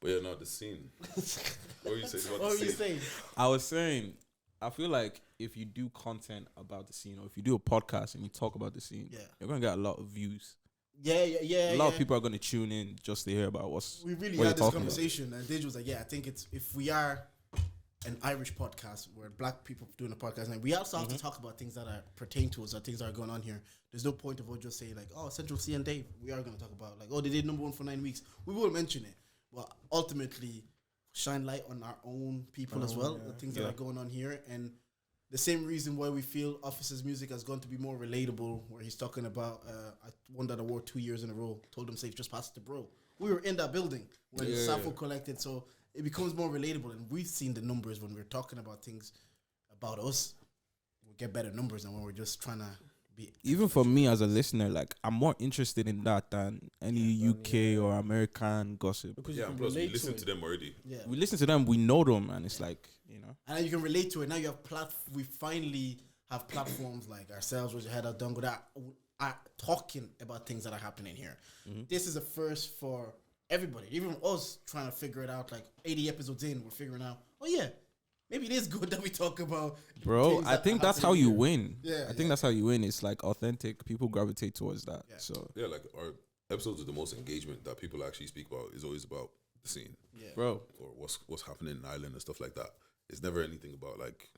But yeah, not the scene. What were you saying about What the were you scene? saying? I was saying, I feel like if you do content about the scene, or if you do a podcast and you talk about the scene, Yeah. you're gonna get a lot of views. Yeah. A lot of people are gonna tune in just to hear about what's. We really what had you're this talking about. conversation, and Dej was like, "Yeah, I think it's if we are an Irish podcast where black people doing a podcast, and we also have to talk about things that are pertain to us or things that are going on here. There's no point of us just saying like, oh, Central C and Dave. We are going to talk about like, oh, they did number 1 for 9 weeks. We will mention it, but ultimately shine light on our own people as well, the things that are going on here, and the same reason why we feel Officer's music has gone to be more relatable, where he's talking about I won that award 2 years in a row. Told him safe, just pass it to bro. We were in that building when Safo collected, so it becomes more relatable, and we've seen the numbers when we're talking about things about us. We get better numbers than when we're just trying to be. Even for me as a listener, like I'm more interested in that than any UK or American gossip. Because Yeah, you and can plus we relate listen to to it. them already. Yeah, We listen to them, we know them, and it's like, you know. and then you can relate to it. Now you have we finally have platforms like ourselves, which Head Out Dungo, that are talking about things that are happening here. This is a first for everybody, even us trying to figure it out. Like 80 episodes in, we're figuring out, oh yeah, maybe it is good that we talk about. Bro, things I that think are that's how happening you here. win. Yeah, I think that's how you win. It's like authentic. People gravitate towards that. Yeah. So, Yeah, like our episodes with the most engagement that people actually speak about is always about the scene Yeah. bro, or what's happening in Ireland and stuff like that. It's never anything about like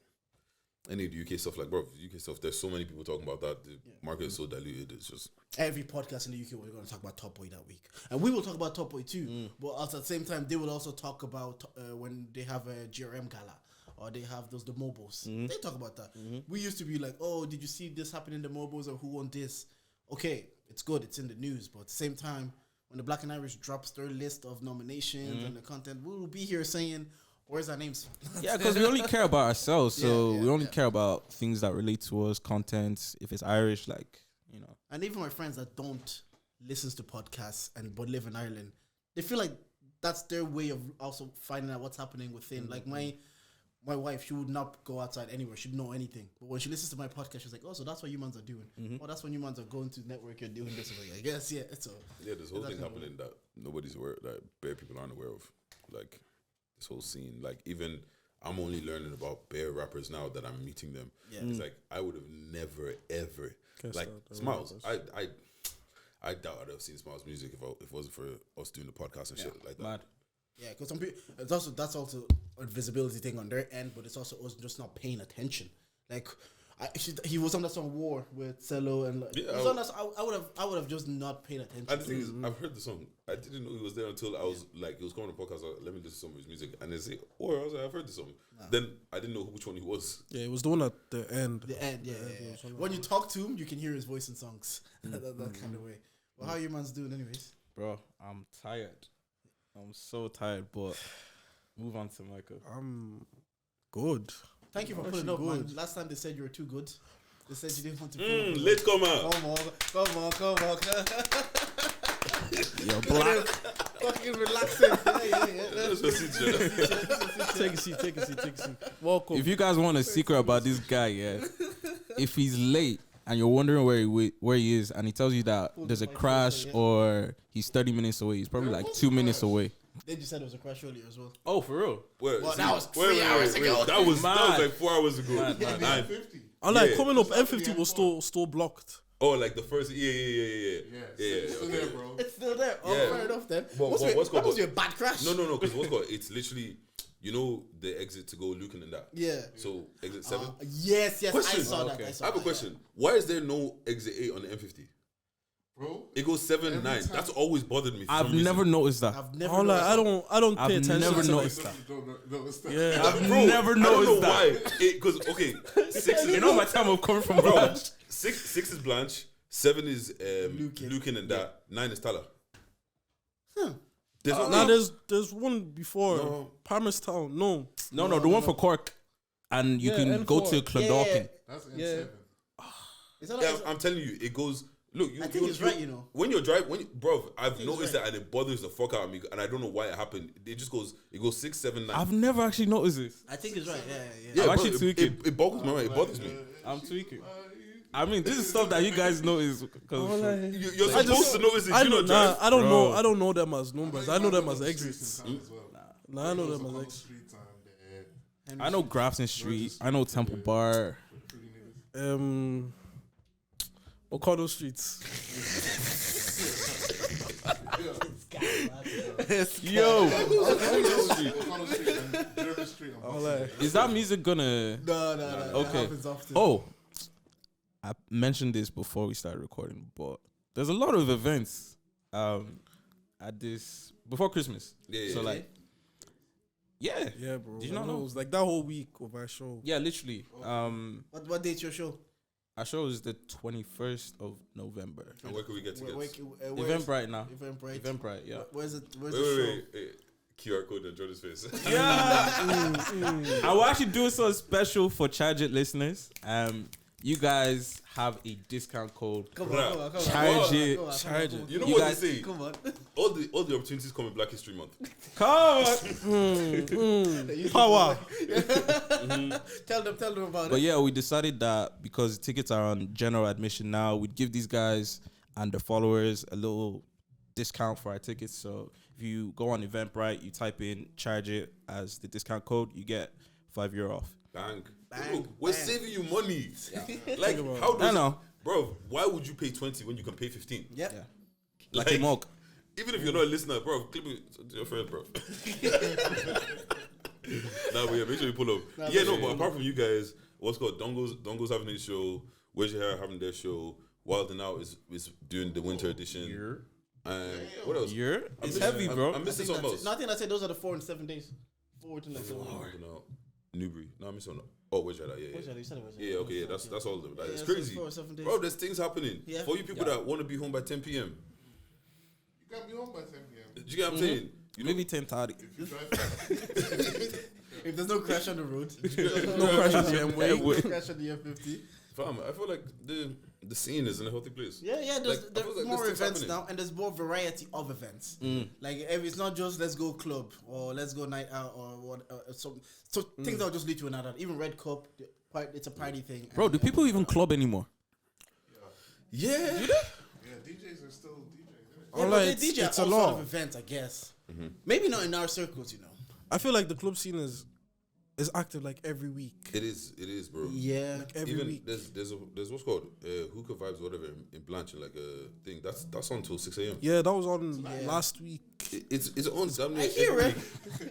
any of the UK stuff. Like, bro, UK stuff. There's so many people talking about that. The market is so diluted. It's just Every podcast in the UK, we're going to talk about Top Boy that week, and we will talk about Top Boy too. But also at the same time, they will also talk about when they have a GRM gala or they have the mobiles. They talk about that. We used to be like, oh, did you see this happen in the mobiles or who won this? Okay, it's good. It's in the news, but at the same time, when the Black and Irish drops their list of nominations and the content, we will be here saying, where's our names? yeah, because we only care about ourselves. So Yeah, we only care about things that relate to us, content. If it's Irish, like, you know. And even my friends that don't listen to podcasts but live in Ireland, they feel like that's their way of also finding out what's happening within. Like my wife, she would not go outside anywhere. She'd know anything. But when she listens to my podcast, she's like, oh, so that's what humans are doing. Oh, that's when humans are going to network, you're doing this. I'm like, I guess, yeah. So yeah. There's a whole That's thing kind of happening that nobody's aware, that bare people aren't aware of. Like this whole scene. Like even I'm only learning about bare rappers now that I'm meeting them. Yeah. It's like I would have never ever Guess like that, Smiles. I doubt I'd have seen Smiles music if it wasn't for us doing the podcast and shit like that. Mad. yeah, because some people, that's also a visibility thing on their end, but it's also us just not paying attention. Like, he was on that song War with Cello and like, Yeah, he was on that song, I would have just not paid attention. And the thing is, I've heard the song. I didn't know he was there until I was like, he was coming on the podcast. I was like, let me listen to some of his music, and they say, "Oh," I was like, "I've heard the song." Then I didn't know which one he was. Yeah, it was the one at the end. The end, yeah. When you talk to him, you can hear his voice in songs, that kind of way. Well, how you man's doing, anyways? Bro, I'm tired. I'm so tired, but move on to Michael. I'm good. Thank you for Actually pulling up, man. good. Last time they said you were too good. They said you didn't want to pull up. Late comer. Come on. You're black. Fucking relaxing. Yeah. Let's just sit here. Take a seat. Welcome. If you guys want a secret about this guy, yeah, if he's late and you're wondering where he is, and he tells you that there's a crash or he's 30 minutes away, he's probably like 2 minutes away. They just said it was a crash earlier as well. Oh, for real? Wait, Well, see, that was wait, 3 hours ago. That was Mad. like 4 hours ago. Mad. Nine. I'm like Yeah. coming up. M50 was still blocked. Oh, like the first. Yeah. Still Okay. there, bro. It's still there. Oh, Yeah. fair enough then. But what's That called- was your bad crash. No, because what's called? It's literally, you know, the exit to go Lucan and that. Yeah. So exit 7. Yes. Question. I saw that. Okay. I saw I have a that, question. Why is there no exit 8 on the M50? Bro, It goes 7, Every 9. time- That's always bothered me. For I've some reason. never noticed that. Yeah. I've never. I'm like, noticed I don't I've pay attention. never to noticed that. that. don't stop. Yeah, I've Bro, never I don't know noticed that. why. Because okay, 6 is You know my time of coming from Blanche. 6 is Blanche, 7 is Lucan. Lucan and that, 9 is Tala. Huh. There's Nah, only- there's one before No. Palmerstown. No, No, the one for Cork. And you Yeah, can go N4. to Clondalkin. That's Yeah. N7. Is that Yeah, like, I'm telling you, it goes. Look, I think it's right, you know. When you're driving, bro, I've think noticed it's that and it bothers the fuck out of me, and I don't know why it happened. It just goes. It goes 6, 7, 9. I've never actually noticed this. I think it's right. Yeah. yeah, I'm bro, actually tweaking. it boggles my mind. It bothers me. I'm tweaking. I mean, this is stuff that you guys know is because You're supposed to notice it. I You know, know, Drive. I don't know. Bro. I don't know them as numbers. I know them as Streets exits. in town as well. Nah, I know them as O'Connell exits. Street and I know Grafton Street. I know Temple Bar. pretty niggas. O'Connell Streets. Yo, O'Connell Street and Jervis Street. on All Boston. right. is that music gonna? No. Okay. That happens often. Oh, I mentioned this before we started recording, but there's a lot of events at this before Christmas. Yeah, So yeah. like, yeah, Yeah, bro. Did you not know? It was like that whole week of our show. yeah, literally. What date's your show? Our show is the 21st of November. And where can we get tickets? Eventbrite now. Eventbrite. Eventbrite, yeah. Where's it? Where's Wait, the show? wait. QR code and Jordan's face. Yeah. I will actually do something special for Charge It listeners. You guys have a discount code. Come on. Charge it. Charge it. You know You what guys- they say? Come on. All the opportunities come in Black History Month. Come on. Power. Tell them about But it. yeah, we decided that because tickets are on general admission now, we'd give these guys and the followers a little discount for our tickets. So if you go on Eventbrite, you type in Charge It as the discount code, you get €5 off. Bang. Bang, Bro, we're bang. saving you money. Like, how does I know. Bro, why would you pay 20 when you can pay 15? Yep. Yeah. Like a mug. Even if you're not a listener, bro, clip it to your friend, bro. Nah, but yeah, make sure you pull up. Yeah, no, but apart from you guys, what's called Dongo's having his show, Where's Your Hair having their show, Wild and Out is doing the winter edition. And what else? It's heavy, bro. I'm missing something else. Nothing I said. Those are the 4 and 7 days. 4 to like 7. Newbury. No, I'm missing one. Oh, Where's Your Hair? Yeah, yeah. You said it was- Yeah, okay, yeah, that's all of them. Like, it's so crazy. 4 or 7 days. Bro, there's things happening. Yeah. For you people that want to be home by 10 p.m. You can't be home by 10 p.m. Do you get what I'm saying? You know, Maybe 10:30. If you drive fast. If there's no crash on the road, No crash on the no M-way. crash on the M50. fam, I feel like the scene is in a healthy place. Yeah, Like, there's I feel like more this thing's events happening. now, and there's more variety of events. Like if it's not just let's go club or let's go night out or what, so things that will just lead to another. Even Red Cup, it's a party thing. Bro, do people even club anymore? Yeah. Yeah, DJs are still DJs. Yeah, All but right, they it's- DJ it's at a all sort lot. of events, I guess. Maybe not in our circles, you know. I feel like the club scene is active like every week. It is, bro. Yeah, Like every Even week. there's what's called hookah vibes, whatever in Blanchard, like a thing. That's on till 6 a.m. Yeah, that was on last week. It's on. I hear it.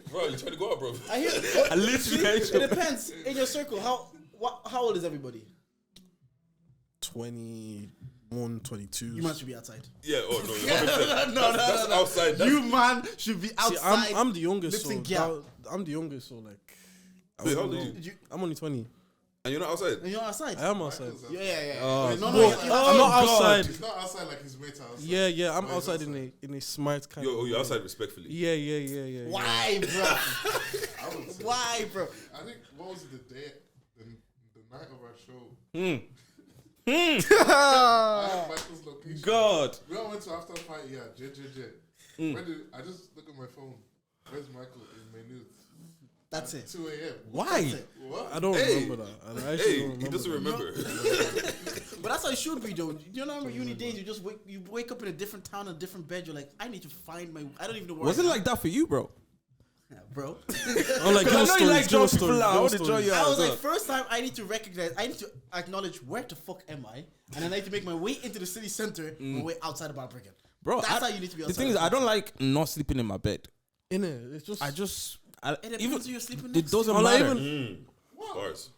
Bro, you trying to go out, bro? I hear. I literally It depends in your circle. How old is everybody? 21, 22. You man should be outside. Yeah. Oh no. That's outside. That's, You man should be See, outside. I'm the youngest, so lifting gear. I'm the youngest, so like. I Wait, how wouldn't old are know. you? I'm only 20. And you're not outside. And you're outside. I am outside. Yeah. Oh, no, Well, you're I'm not outside. He's not outside like his mates are outside. Yeah, I'm Oh, he's outside in a smart kind of. You're outside respectfully. Yeah. Why, bro? I would say. Why, bro? I think what was the day, the night of our show. I have Michael's location. God. We all went to after party. Yeah, JJJ. Where did I just look at my phone? Where's Michael in Maynooth? That's it. 2 a.m. Why? What? I don't Hey. remember that. I actually Hey, don't remember he doesn't that. remember. But that's how it should be, though. You know, remember uni days? You wake up in a different town, a different bed. You're like, I need to find my. I don't even know where. Was I it am. like that for you, bro? Yeah, bro? I'm like, I know you like Joe drawing people out. I want to draw you I out. was as like, first time I need to recognize, I need to acknowledge where the fuck am I, and then I need to make my way into the city center, my way outside of Barbergan. Bro, That's how you need to be The outside. thing is, I don't like not sleeping in my bed. In it, it's just. It depends even who you're sleeping it next doesn't I'm like, matter. even Bars.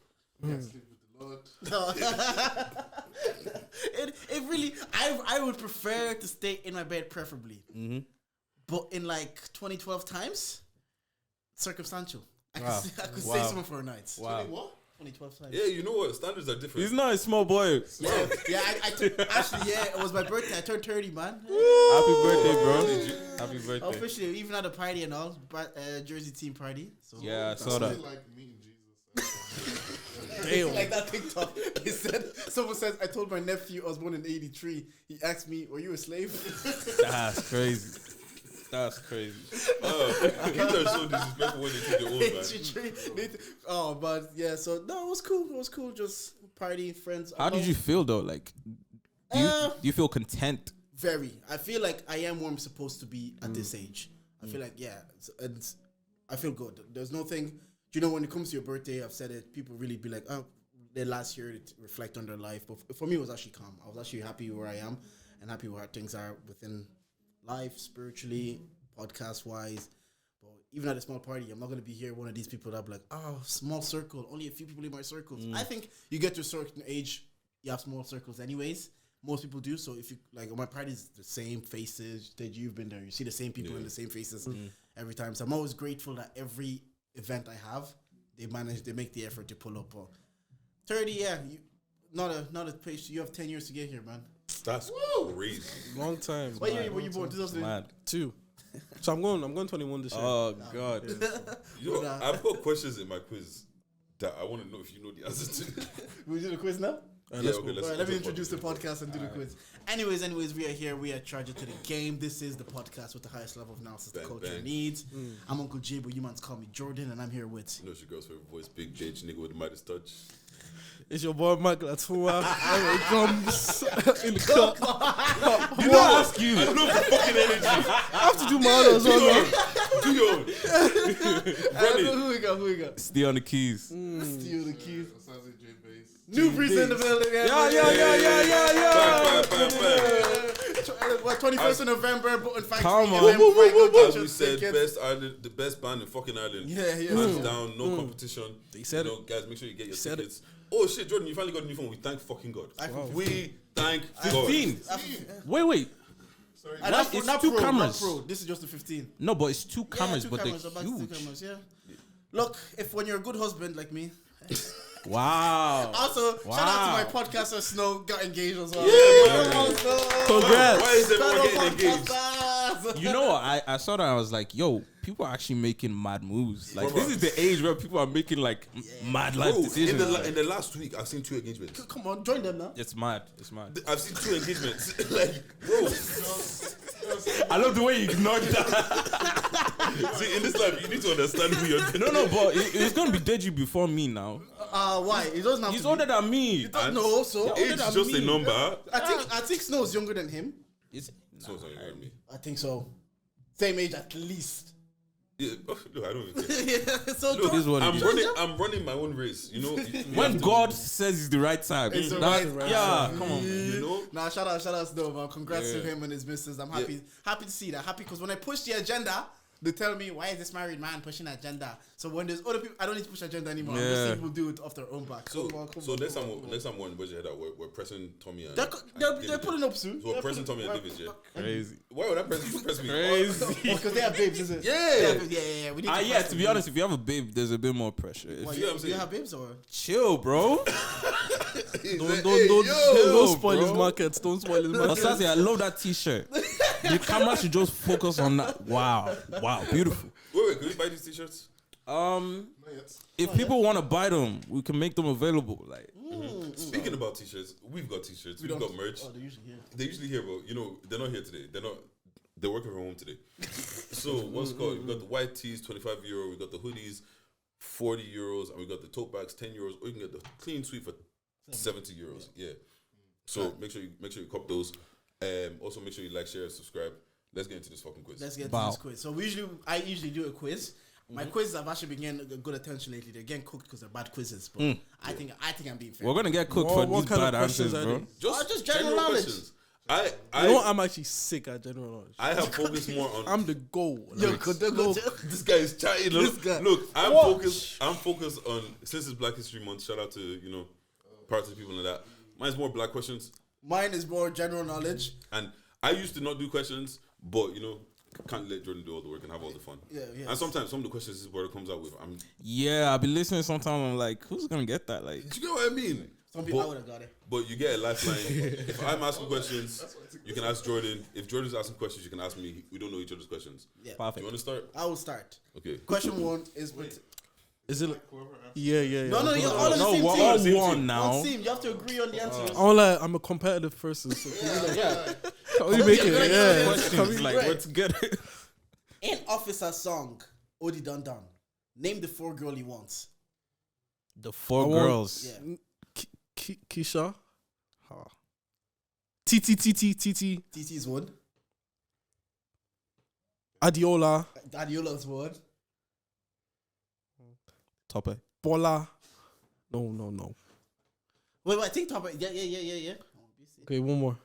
Can't sleep with the Lord. it really, I would prefer to stay in my bed preferably, but in like 2012 times, circumstantial. I could stay somewhere for a night. Wow. What? 2012 times. Yeah, you know what? Standards are different. He's not a small boy. Yeah, actually, yeah, it was my birthday. I turned 30, man. Happy birthday, bro. Happy birthday. Officially, even at a party and all, Jersey team party. So Yeah, I That's saw that. really like meeting Jesus. damn. like that TikTok. He said, someone says, I told my nephew I was born in '83. He asked me, "Were you a slave?" That's crazy. That's crazy. Kids are so disrespectful when they take their own, man. Oh, but yeah. So no, it was cool. It was cool. Just party, friends. How did you feel though? Like, do you feel content? Very. I feel like I am where I'm supposed to be at this age. I feel like, I feel good. There's no thing. Do you know, when it comes to your birthday, I've said it, people really be like, oh, their last year to reflect on their life. But for me, it was actually calm. I was actually happy where I am and happy where things are within life, spiritually, podcast-wise. But even at a small party, I'm not going to be here one of these people that be like, oh, small circle, only a few people in my circles. I think you get to a certain age, you have small circles anyways. Most people do. So if you, like, my party's the same faces that you've been there. You see the same people in the same faces every time. So I'm always grateful that every event I have, they make the effort to pull up. 30, not a place. You have 10 years to get here, man. That's crazy. Long time. What year were you born? 2002. So I'm going 21 this year. Oh God. Yo, I've got questions in my quiz that I want to know if you know the answer to. We do the quiz now? Let's go. Let me introduce the podcast and do the quiz. Anyways, we are here. We are charged to the game. This is the podcast with the highest level of analysis the culture needs. I'm Uncle J, but you man call me Jordan, and I'm here with... You know, it's your girl's favorite voice, Big J, nigga with the Midas touch. It's your boy Michael Atua. Drums in the club. You know, ask you. I love the fucking energy. I have to do my own as well, man. Do your own. Who we got? Stay on the keys. Steal the keys. J Bass. Newbri's in the building. What, 21st of November, but in fact, come on. As we said, the best band in fucking Ireland. Yeah. Hands down, no competition. They said it. Guys, make sure you get your tickets. Oh shit, Jordan, you finally got a new phone. We thank fucking God. We thank God. 15. Wait. Sorry. It's not two pro, cameras. Not pro. This is just the 15. No, but it's two cameras, two but cameras, they're back to two huge. cameras, Look, when you're a good husband like me. Wow. Also, shout out to my podcaster Snow, got engaged as well. Congrats. Why is everyone getting engaged? You know what? I saw that and I was like, yo, people are actually making mad moves. Like, this is the age where people are making like mad life decisions. In the last week, I've seen 2 engagements. Come on, join them now. It's mad. I've seen 2 engagements. Like, bro. I love the way you ignored that. See, in this life, you need to understand who you're. No, but it's gonna be Deji before me now. Why? He doesn't have He's to older than me. No, so Age is just a number. I think Snow is younger than him. So sorry, you heard me. I think so. Same age at least. Yeah, no, I don't even care. So Look, this is what it is. I'm running my own race. You know, When God says it's the right time, It's the that- right yeah, time. come on. you know. Nah, shout out Snow, man. Congrats to Yeah. him and his missus. I'm happy to see that. Happy because when I push the agenda, they tell me, why is this married man pushing the agenda? So when there's other people, I don't need to push the agenda anymore. I'm just seeing people do it off their own back. So Come on. next time we're in Budget Head, we're pressing Tommy and They're pulling up soon. So we're pressing Tommy and David, yeah. Crazy. Why would I press me? Crazy. Because they have babes, is it? Yeah. Yeah. We need to To be honest, if you have a babe, there's a bit more pressure. What, You know what I'm do you saying? have babes or? Chill, bro. Don't spoil bro. his markets. Don't spoil his markets. Osasi, I love that t-shirt. The camera should just focus on that. Wow, beautiful. Wait, can we buy these t-shirts? Not yet. If people want to buy them, we can make them available. Like, Speaking about t-shirts, we've got t-shirts, we've got merch. Oh, they're usually here. They're usually here, but you know they're not here today. They're working from home today. So what's it called? We got the white tees, €25. We got the hoodies, €40, and we got the tote bags, €10. Or you can get the clean sweep for €70. Yeah. So make sure you cop those. Also make sure you like, share, and subscribe. Let's get into this fucking quiz. Let's get to this quiz. So I usually do a quiz. My quizzes have actually been getting good attention lately. They're getting cooked because they're bad quizzes. But I think I'm being fair. we're gonna get cooked for What these kind of bad questions answers, are bro. they? Just general knowledge. questions. You know what? I'm actually sick at general knowledge. I have focused more on. I'm the goal. This guy is chatting. Look, I'm focused on, since it's Black History Month. Shout out to parts of people like that. Mine's more black questions, Mine is more general knowledge. and I used to not do questions, but can't let Jordan do all the work and have all the fun. Yeah. And sometimes some of the questions is what it comes out with. Yeah, I've been listening. Sometimes I'm like, who's gonna get that? Like, Do you know what I mean? Some people I would have got it. But you get a lifeline. If I'm asking questions, you can ask Jordan. If Jordan's asking questions, you can ask me. We don't know each other's questions. Yeah. Do perfect. you want to start? I will start. Okay. Question 1 is Is it? Whoever answers. Yeah. No, you're all on the no, same we're team. all Same one team. now. One team. You have to agree on the answers. I'm a competitive person. So can we make it? Yeah. Questions like, what's good? In Officer's song, Odi Dun Dun, name the 4 girl he wants. The 4 I want- girls. Yeah. Keisha. TT. TT's one. Adiola. Adiola's one. Tope. Bola. No. Wait, I think top. Yeah. Okay, one more.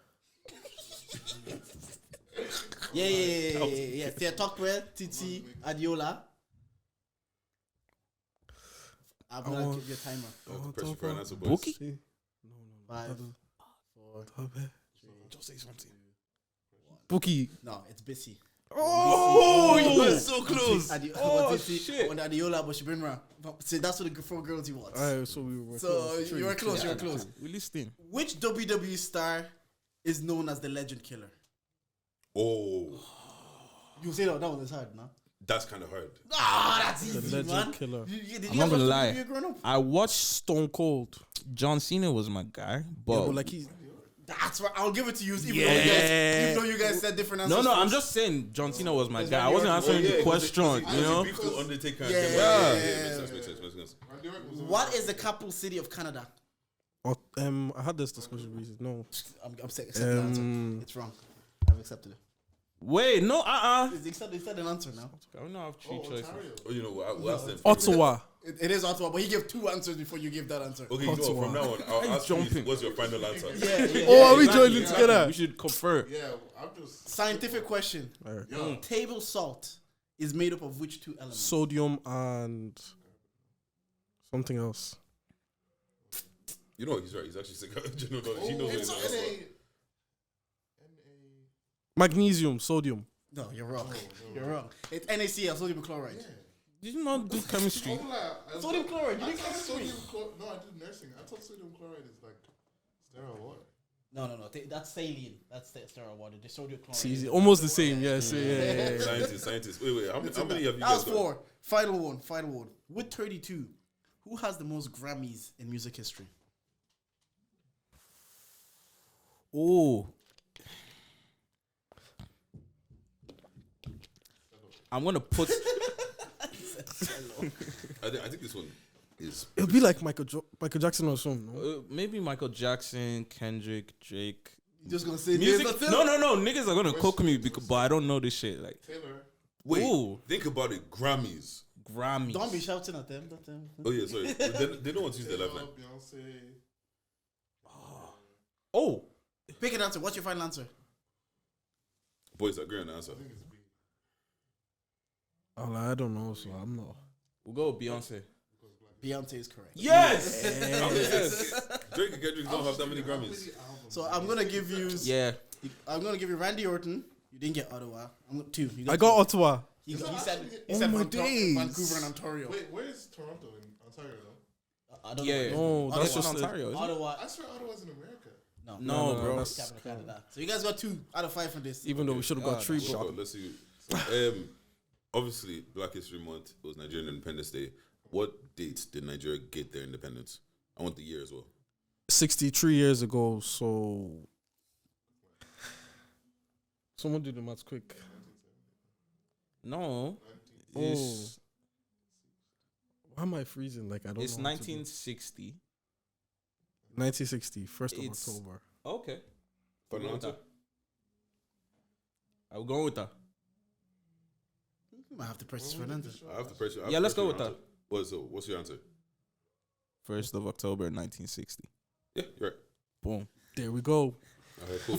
Yeah. Thea Tocqueville, TT, Adiola. I'm gonna give you a timer. Pressure for an answer, boys. Bookie? 5, 4. Just say something. Bookie. No, it's Bissy. Oh, you were so close. Shit. On Adiola, but she been around. See, that's what the 4 girls he wants. Alright, so we were So close. you were close. We listening. Which WWE star is known as the Legend Killer? Oh, You say that was hard, no? that's kind of hard. That's The easy, Legend man. Killer. I'm not gonna lie. I watched Stone Cold. John Cena was my guy, but But like he's That's right. I'll give it to you, even Yeah. though you guys said different answers. no, I'm first. just saying John Cena was my That's guy. I Randy wasn't Orton. answering the question, Because you know. beef to Undertaker. Yeah. Makes sense. What is the capital city of Canada? I had this discussion recently. No. I'm saying accept the answer. It's wrong. I've accepted it. Wait, no, They said an answer now. I don't have 3 choices. Oh, you know what? We'll ask them. Ottawa. It is Ottawa, but he gave 2 answers before you gave that answer. Okay, you know what? From now on, I'll ask you jumping? what's your final answer. Yeah. Oh, are we joining together? We should confer. Yeah, I'm just. Scientific question. Yo, Table salt is made up of which 2 elements? Sodium and something else. You know what? He's right. He's actually sick. He knows what he's it's talking Magnesium, sodium. No, you're wrong. You're wrong. It's NaCl, sodium chloride. Did you not do chemistry? Sodium chloride. You didn't get sodium chloride. No, I did nursing. I thought sodium chloride is like sterile water. No. That's saline. That's the sterile water. The sodium chloride. It's easy. Almost the same, yes. Yeah. Scientists. Wait. How many have you That was guys got? 4. Final one. With 32, who has the most Grammys in music history? Oh. I'm gonna put. I think this one is. It'll be like Michael Jackson or something. No? Maybe Michael Jackson, Kendrick, Drake. You just gonna say Music? names, that's it? No. Niggas are gonna cook me, but I don't know this shit. Like Taylor. Wait, Ooh. think about it. Grammys. Grammys. Don't be shouting at them. Oh yeah, sorry. They don't want to use their lifeline. Beyonce. Oh, Pick an answer. What's your final answer? Boys, agree on the answer. I think it's B. I don't know, so I'm not. we'll go with Beyonce. Beyonce is correct. Yes. Drake and Kendrick don't have that many Grammys. So I'm gonna give you. Yeah. I'm gonna give you Randy Orton. You didn't get Ottawa. 2. You I got Ottawa. He said my days. Vancouver and Ontario. Wait, where is Toronto in Ontario though? I don't Yeah. know. No, that's That's just just Ontario. Isn't it? Ottawa. I swear Ottawa's in America. No, bro. that's Capital Canada. So you guys got 2 out of 5 from this. even though we should have got 3. Let's But go, let's see. Obviously, Black History Month was Nigerian Independence Day. What dates did Nigeria get their independence? I want the year as well. 63 years ago, so someone do the maths quick. No. Oh. It's, Why am I freezing? Like I don't it's know. what to do. 1960. 1960, 1st of It's- October. Okay. Final Go with answer? that. I'll go with that. You might have to press this for an answer. I have to pressure. Yeah, let's go with that. What's your answer? 1st of October 1960. Yeah, you're right. Boom. There we go. Okay, cool.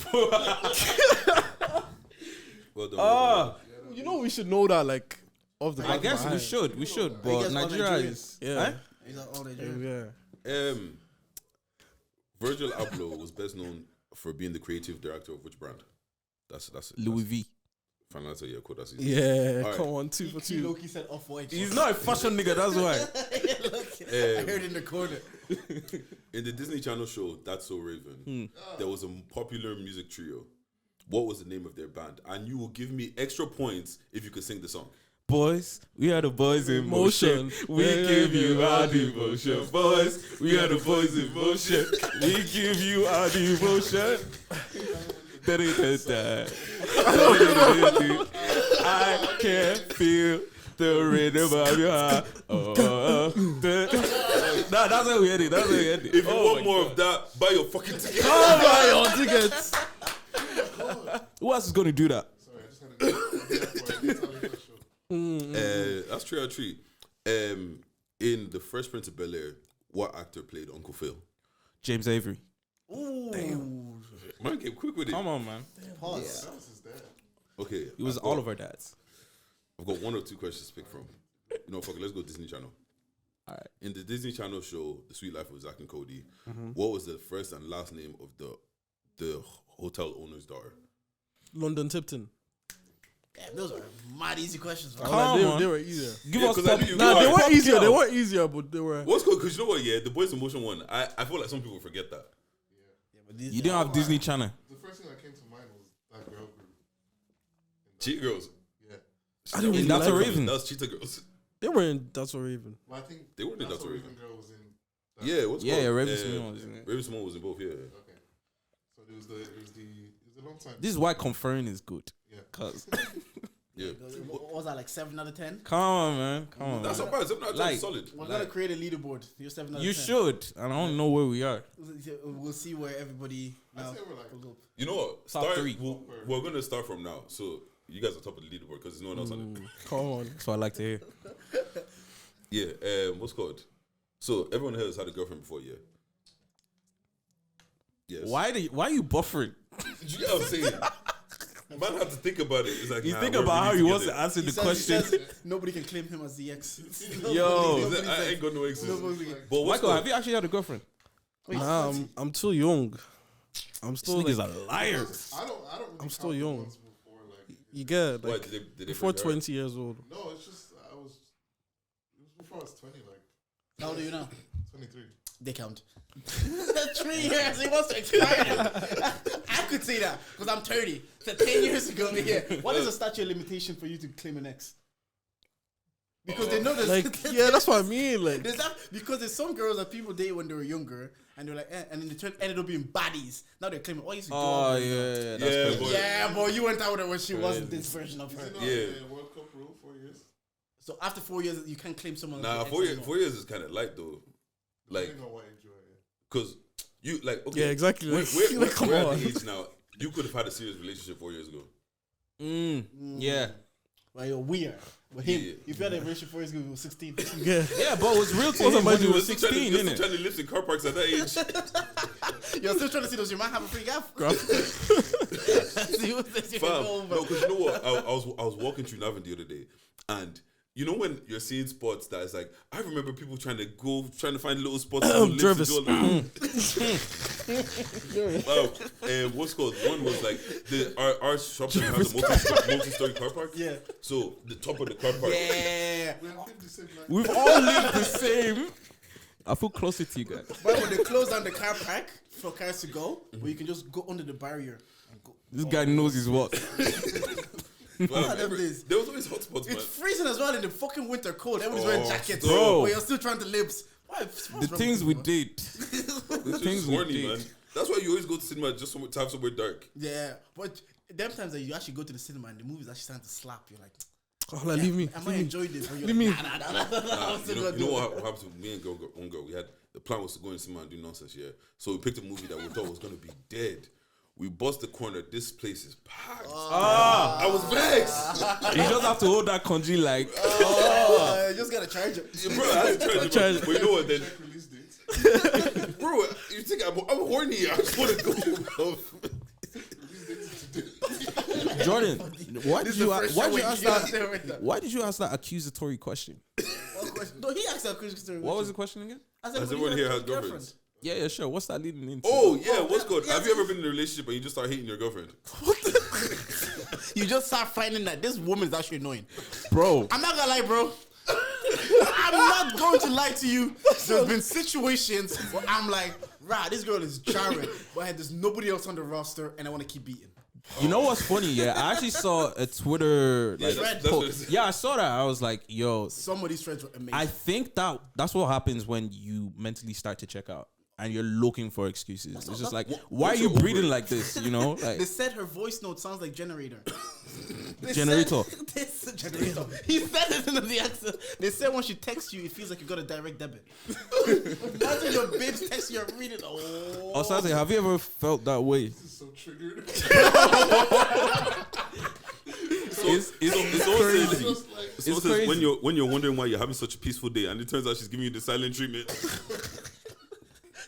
Well done. You know we should know that like off the I back guess of our we head. should. I But guess all Nigeria Nigerians. is. Yeah. Huh? Is that all Nigerian? Yeah. Virgil Abloh was best known for being the creative director of which brand? That's Louis V. final answer. Yeah, cool. That's easy. Yeah, All right. come on, 2 for 2. Loki said off white. He's not a fashion nigga, that's why. I heard in the corner. In the Disney Channel show That's So Raven, there was a popular music trio. What was the name of their band? And you will give me extra points if you could sing the song. Boys, we are the boys in motion. We give you our devotion. Boys, we are the boys in motion. We give you our devotion. I can feel The rhythm of your heart. Nah, that's how we end it. That's how we end it. If you want more of that, buy your fucking ticket. Oh my your tickets. Who else is going to do that? Sorry, I just had to go for a show. That's 3 out of 3. In The Fresh Prince of Bel-Air, what actor played Uncle Phil? James Avery. Ooh. Man, get quick with it. Come on, man. Pause. That was his dad. Okay. It was all of our dads. I've got 1 or 2 questions to pick from. You know, fuck it, let's go Disney Channel. All right. In the Disney Channel show, The Sweet Life of Zack and Cody, what was the first and last name of the hotel owner's daughter? London Tipton. Damn, those are mad easy questions. Bro. Come on. They were easier. Give Yeah, us 'cause I knew you Nah, were. they weren't easier. girl. They weren't easier, but they were. What's cool? Because you know what? Yeah, the Boys in Motion one. I feel like some people forget that. Yeah, but these You didn't have Disney Channel. The first thing that came to mind was that girl group. Cheetah Girls. Yeah. I didn't really That's like a them. Raven. That was Cheetah Girls. They were in That's So Raven. But I think They weren't in That's That's What Raven. Girl was in. That. Yeah, what's it Yeah, called? yeah, Raven Simone was in it. Raven Simone was in both. Yeah. Okay. So it was a long time. This is why conferring is good. Yeah. Cause Yeah. What was that, like 7 out of 10? come on, man, come on. That's not bad. 7 out of 10 Like- is solid. We're gonna create a leaderboard. You're 7 out You of 10. should, and I don't know where we are. We'll see where everybody I now say we're like goes up. You know what? Top 3. We're going to start from now. So you guys are top of the leaderboard because there's no one else on it. Come on. That's what I like to hear. Yeah. What's called? So everyone here has had a girlfriend before, yeah? Yes. Why are you buffering? Did you get what I'm saying? Man had to think about it. It's like, You nah, think we're about how really he wants to together. answer He the says- question. he says nobody can claim him as the ex. Yo. Nobody I says- ain't got no exes. nobody- But what's Michael, called? have you actually had a girlfriend? Wait, Nah, I'm too young. I'm This still nigga's like, a liar. I don't. Really I'm still count the young. ones before, like, you get Why, like did they before break your heart? 20 years old. no, it's just it was before I was 20, like How old are you now? 23. They count. 3 years, he wants to expire. I could say that because I'm 30. So 10 years ago, yeah. What is the statute of limitation for you to claim an ex? Because they know there's Like yeah, that's what I mean. Like there's that, because there's some girls that people date when they were younger and they're like, and then they ended up being baddies. Now they're claiming, oh, you used to go Oh out with yeah, her. yeah, that's Yeah, crazy. boy. Yeah, boy, you went out with her when she wasn't this version of Is her. it not Yeah. the World Cup rule 4 years? So after 4 years, you can't claim someone. Nah, as 4 your years, ex 4 years is kind of light though. I Like, don't know what age you are. Yeah. because you, like, okay. yeah, exactly. We're, Like, we're, like, come we're at on. the age now. You could have had a serious relationship 4 years ago. Yeah, Well, you're weird. With him, Yeah. if you had a relationship 4 years ago, you were 16. Yeah. yeah, but it was real to Wasn't him when much he of was You're still 16, you're innit? still trying to live in car parks at that age. You're still trying to see those. You might have a free gaff. See what this you can Fam, go over. no, because you know what? I was walking through Navan the other day, and you know when you're seeing spots that is like, I remember people trying to find little spots. to do lips and do all that. What's called? One was like our shop center has a multi-story car park. Yeah. So the top of the car park. Yeah. We have the same life. We've all lived the same. I feel closer to you guys. But when they close down the car park for cars to go, where you can just go under the barrier and go. This guy knows his what. Well, Whatever it is. there was always hotspots, man. It's freezing as well in the fucking winter cold. Everybody's wearing jackets, bro. but you're still trying to lips. Why? What's The wrong things with we you, man? did. It's things just we horny, did. man. That's why you always go to cinema just to have somewhere dark. Yeah, but them times that you actually go to the cinema and the movie's actually starting to slap, you're like, Oh, like, leave me. am I enjoying this? But you're Leave me. like, nah. I'm still You gonna know do what it. happened to me and one girl? We had the plan was to go in cinema and do nonsense, yeah. So we picked a movie that we thought was gonna be dead. We bust the corner. This place is packed. I was vexed. You just have to hold that congee like. You just gotta charge it. Yeah, bro, I had to try Charge- it. But you know what? Then, Check release dates. bro, you think I'm horny? I just want to go. Jordan, why did you Fresh why did you away. ask Yeah, that? there with that. Why did you ask that accusatory question? What question? No, he asked that question. What was the question again? I said, Has when everyone you here have has a girlfriend? girlfriends? Yeah, sure. What's that leading into? Oh yeah, what's good? yeah, Have you ever been in a relationship and you just start hating your girlfriend? You just start finding that this woman is actually annoying. bro. I'm not gonna lie, bro. I'm not going to lie to you. There's been situations where I'm like, rah, this girl is jarring, but there's nobody else on the roster, and I want to keep beating. You know what's funny? Yeah, I actually saw a Twitter like that's what post. it is. Yeah, I saw that. I was like, yo, Some of these friends were amazing. I think that's what happens when you mentally start to check out and you're looking for excuses. It's just like, why are what's you your breathing over- like this? You know, like They said her voice note sounds like generator. They Generator. said- generator. He said it in the accent. They say once you text you, it feels like you got a direct debit. Imagine your babes text you, you're reading. Oh. Osaze, have you ever felt that way? This is so triggered. It's always Just like, it's crazy. when you're wondering why you're having such a peaceful day, and it turns out she's giving you the silent treatment.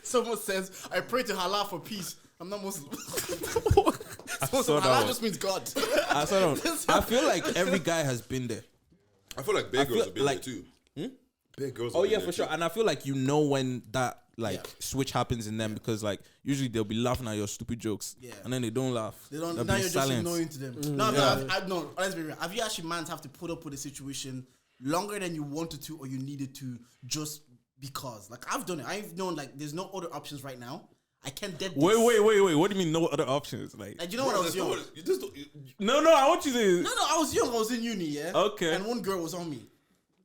Someone says, I pray to Allah for peace. I'm not Muslim. saw that Allah one. just means God. I feel like every guy has been there. I feel like big girls have been like- there too. Big girls. Oh have yeah, been for there sure. And I feel like you know when that switch happens in them because like usually they'll be laughing at your stupid jokes, and then they don't laugh. They don't. They'll Now be you're silent. just annoying to them. No, let's be real. Have you actually mans have to put up with a situation longer than you wanted to or you needed to just because? Like I've done it. I've known like there's no other options right now. I can't dead. Wait. What do you mean no other options? Like You know when I was young. You just don't, no, I want you to. No, I was young. I was in uni. Yeah. Okay. And one girl was on me.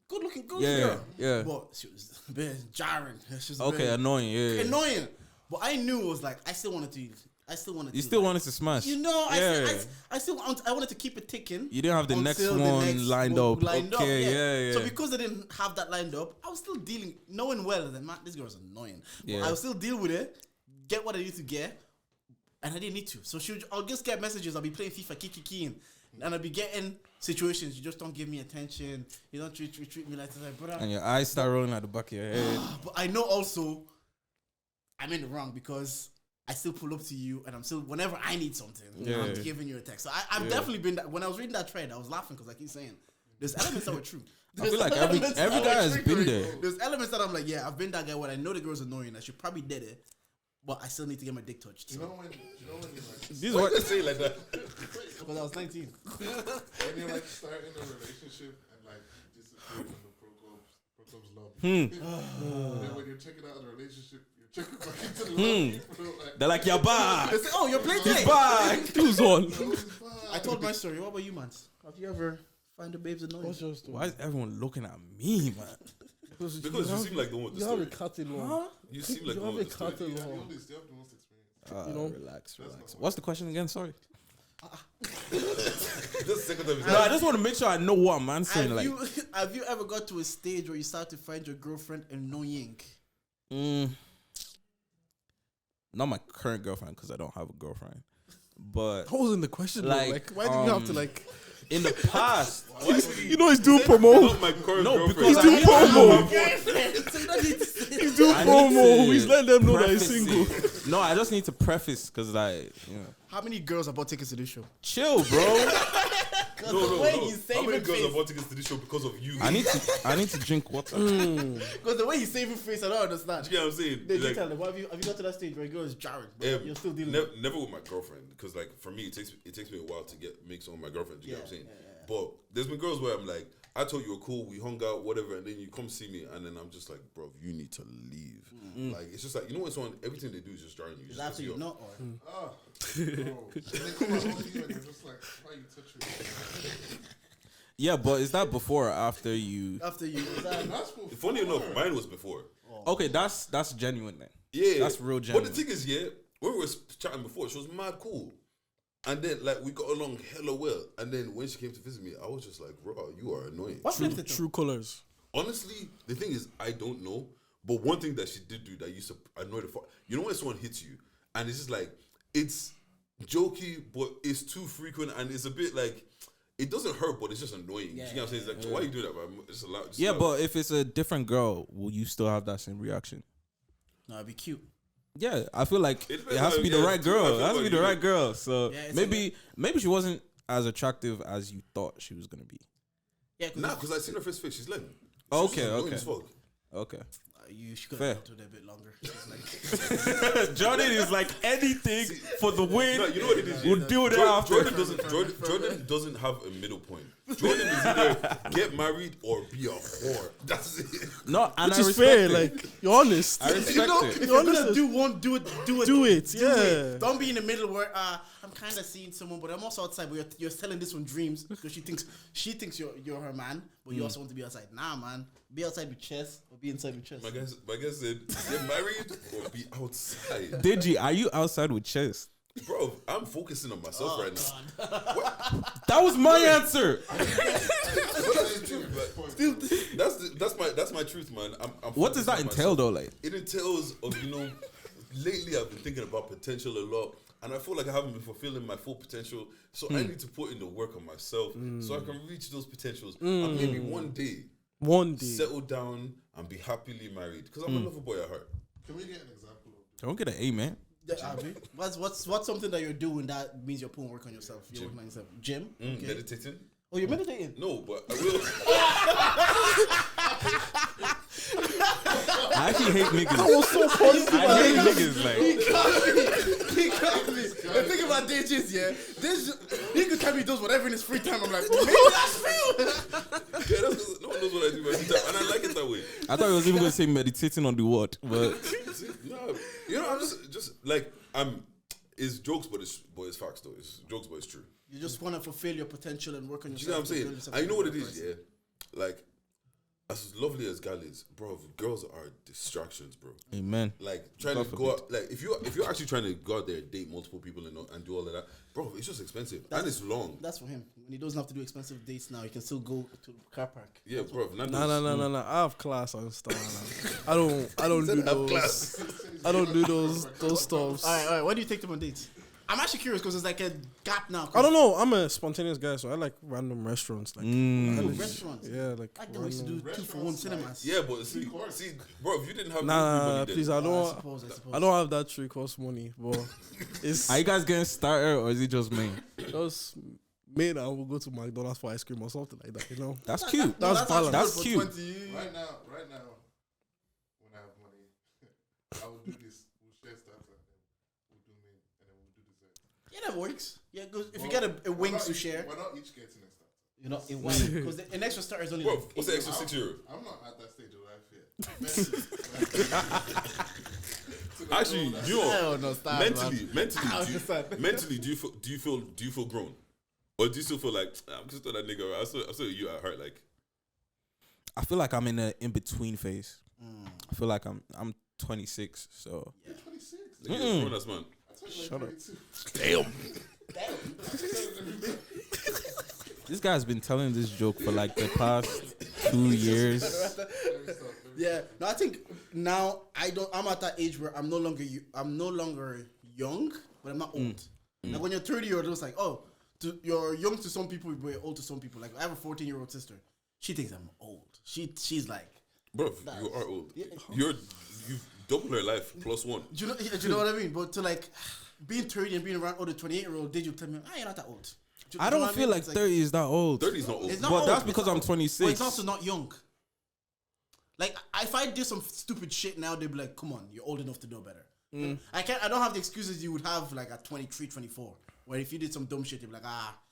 Good looking girl. Yeah. But she was a bit jarring. She was a Okay, bit annoying. Yeah. annoying. But I knew it was like I still wanted to. You still wanted to smash. You know, Yeah. I still wanted to keep it ticking. You didn't have the next until one lined up. Okay, yeah. So because I didn't have that lined up, I was still dealing, knowing well that man, this girl's annoying. But Yeah. I would still deal with it, get what I need to get, and I didn't need to. So I'll just get messages. I'll be playing FIFA, kicking, and I'll be getting situations. You just don't give me attention. You don't treat me like this, like, brother. And your eyes start rolling at the back of your head. But I know also I'm in the wrong because I still pull up to you and I'm still, whenever I need something, I'm giving you a text. So I've definitely been that. When I was reading that thread, I was laughing because I keep saying there's elements that were true. I feel like every guy has been there. There's elements that I'm like, yeah, I've been that guy when I know the girl's annoying. I should probably did it, but I still need to get my dick touched. you know when you're like, These why were you say it like that? Because I was 19. when you're like starting a relationship and like you disappear from the pro club's lobby. And then when you're checking out of the relationship, you're checking back into the lobby. Bro, like, they're like, you're back. They say, oh, you're playing He's today. back. Who's on? I told my story. What about you, man? Have you ever find the babes annoying? What's your story? Why is everyone looking at me, man? Because you seem like the one with the You have a story. catalog. You seem like You the have one a with the story. you catalog. have the most experience. You know? Relax. What's the question again? Sorry. Just second time. No, I just want to make sure I know what I'm answering. Have you ever got to a stage where you start to find your girlfriend annoying? Not my current girlfriend because I don't have a girlfriend. But That wasn't the question. Like, Like, why did you have to like? in the past, You know he's doing promo. Not my current No, girlfriend. because He's doing promo. So you don't need to say He's doing I need promo. to He's letting them know that he's preface single. it. No, I just need to preface because How many girls have bought tickets to this show? chill, bro. The way you say How many it girls face- have bought tickets to this show because of you? I need to drink water. Because the way he's saving face, I don't understand. You get what I'm saying? Then you Like, tell them, have you got to that stage where a girl is jarring, but you're still dealing with never with my girlfriend because like for me it takes me a while to make some of my girlfriends. You get what I'm saying? But there's been girls where I'm like, I told you were cool, we hung out, whatever, and then you come see me, and then I'm just like, bro, you need to leave. Like it's just like you know when someone everything they do is just jarring you. Is Just that piss after you you off. not? Or? Bro. And they come out on you and you're just like, why you touch me? Yeah, but is that before or after you? After you. Is that, That's before. Funny enough, mine was before. Okay, that's genuine then. Yeah, That's real But genuine. the thing is, yeah, when we were chatting before, she was mad cool, and then like we got along hella well. And then when she came to visit me, I was just like, bro, you are annoying. what flipped it? True colors. Honestly, the thing is, I don't know. But one thing that she did do that used to annoy the fuck. You know when someone hits you, and it's just like it's jokey, but it's too frequent, and it's a bit like. It doesn't hurt, but it's just annoying. You know what I'm saying? It's like, why you do that, man? It's allowed. Yeah, but if it's a different girl, will you still have that same reaction? No, it'd be cute. Yeah, I feel like It it depends has to on- be the yeah, right I girl. feel It has to like be the you- right girl. So Yeah, it's maybe she wasn't as attractive as you thought she was gonna be. Yeah, nah, because I seen her face. She's like, Okay, annoying okay. as fuck. Okay. you should Fair. have dealt with it a bit longer. It's like, Jordan is like anything for the win. No, you know what it is. We'll yeah? do it after. Jordan doesn't have a middle point. Jordan is either get married or be a whore. That's it. No, and Which I is respect fair. it. Like, you're honest. I respect if it. you're gonna do one, do it. Do it, yeah. Don't be in the middle where I'm kind of seeing someone, but I'm also outside. But you're telling this one dreams because she thinks you're her man, but you also want to be outside. Nah, man, be outside with chest or be inside with chest. My guy said, get married or be outside. Deji, are you outside with chest? Bro, I'm focusing on myself right now. That was my answer. That's my truth, man. I'm What does that focusing on entail myself. though? Like, It entails of lately I've been thinking about potential a lot, and I feel like I haven't been fulfilling my full potential. So I need to put in the work on myself so I can reach those potentials, and maybe one day settle down and be happily married. Because I'm a lover boy at heart. Can we get an example of this? don't get an A, man. What's something that you're doing that means you're putting work on yourself? You're working on yourself. Gym? Okay. Meditating? Oh, you're meditating? No, but I will. I actually hate niggas. That was so positive. I hate niggas. Like, He got me. The thing about Dej is, he could tell me he does whatever in his free time. I'm like, maybe that's real. Yeah, that's no one knows what I do every time, and I like it that way. I thought he was even going to say meditating on the word, but No, I'm just like it's jokes, but it's facts though. It's jokes, but it's true. You just want to fulfill your potential and work on Do you know yourself. what I'm saying? And you know what it is, yeah? Like, as lovely as gal is, bro, girls are distractions, bro. amen. Like, trying to go out, like, if you're actually trying to go out there, date multiple people and do all of that, bro, it's just expensive. And it's long. That's for him. When he doesn't have to do expensive dates now, he can still go to the car park. Yeah, bro. No. I have class on Insta. I don't do those. I don't do those stuffs. All right. Why do you take them on dates? I'm actually curious because there's like a gap now. I don't know. I'm a spontaneous guy, so I like random restaurants. Like Restaurants. yeah, like Like we used to do 2-for-1 cinemas. Yeah, but see, bro, if you didn't have nah, money, please. then, I suppose. don't have that 3-course money, but it's Are you guys getting starter or is it just me? just made and we'll go to McDonald's for ice cream or something like that. You know, That's cute. that's actually balance. That's good for cute. 20. Right now, when I have money, I will do this. We'll share stuff and then we'll do main and then we'll do dessert. Yeah, that works. Yeah, because if you get a wings to share, We're not each getting a starter. you know, it won't. Because an extra starter is only. bro, like what's the extra €6? I'm not at that stage of life yet. Actually, you know, Hell no, stop, mentally, do you feel grown, or do you still feel like I'm just that nigga? I'm still you at heart, like. I feel like I'm in an in-between phase. I feel like I'm 26, so. You're 26. Nigga, you're a grown-ass man. Shut up. This guy's been telling this joke for like the past 2 years. Yeah, no, I think now I'm at that age where I'm no longer young, but I'm not old. Like when you're 30, you're just like, you're young to some people, but you're old to some people. Like I have a 14-year-old sister. She thinks I'm old. She's like, Bro, you are old. You double her life +1. do you know what I mean? But to like being 30 and being around older 28-year-old, did you tell me, you're not that old? I don't feel like 30 is that old. 30 is not old. It's not But old. that's because I'm 26. But it's also not young. Like if I did some stupid shit now, they'd be like, "Come on, you're old enough to know better." I don't have the excuses you would have like at 23, 24. Where if you did some dumb shit, they'd be like,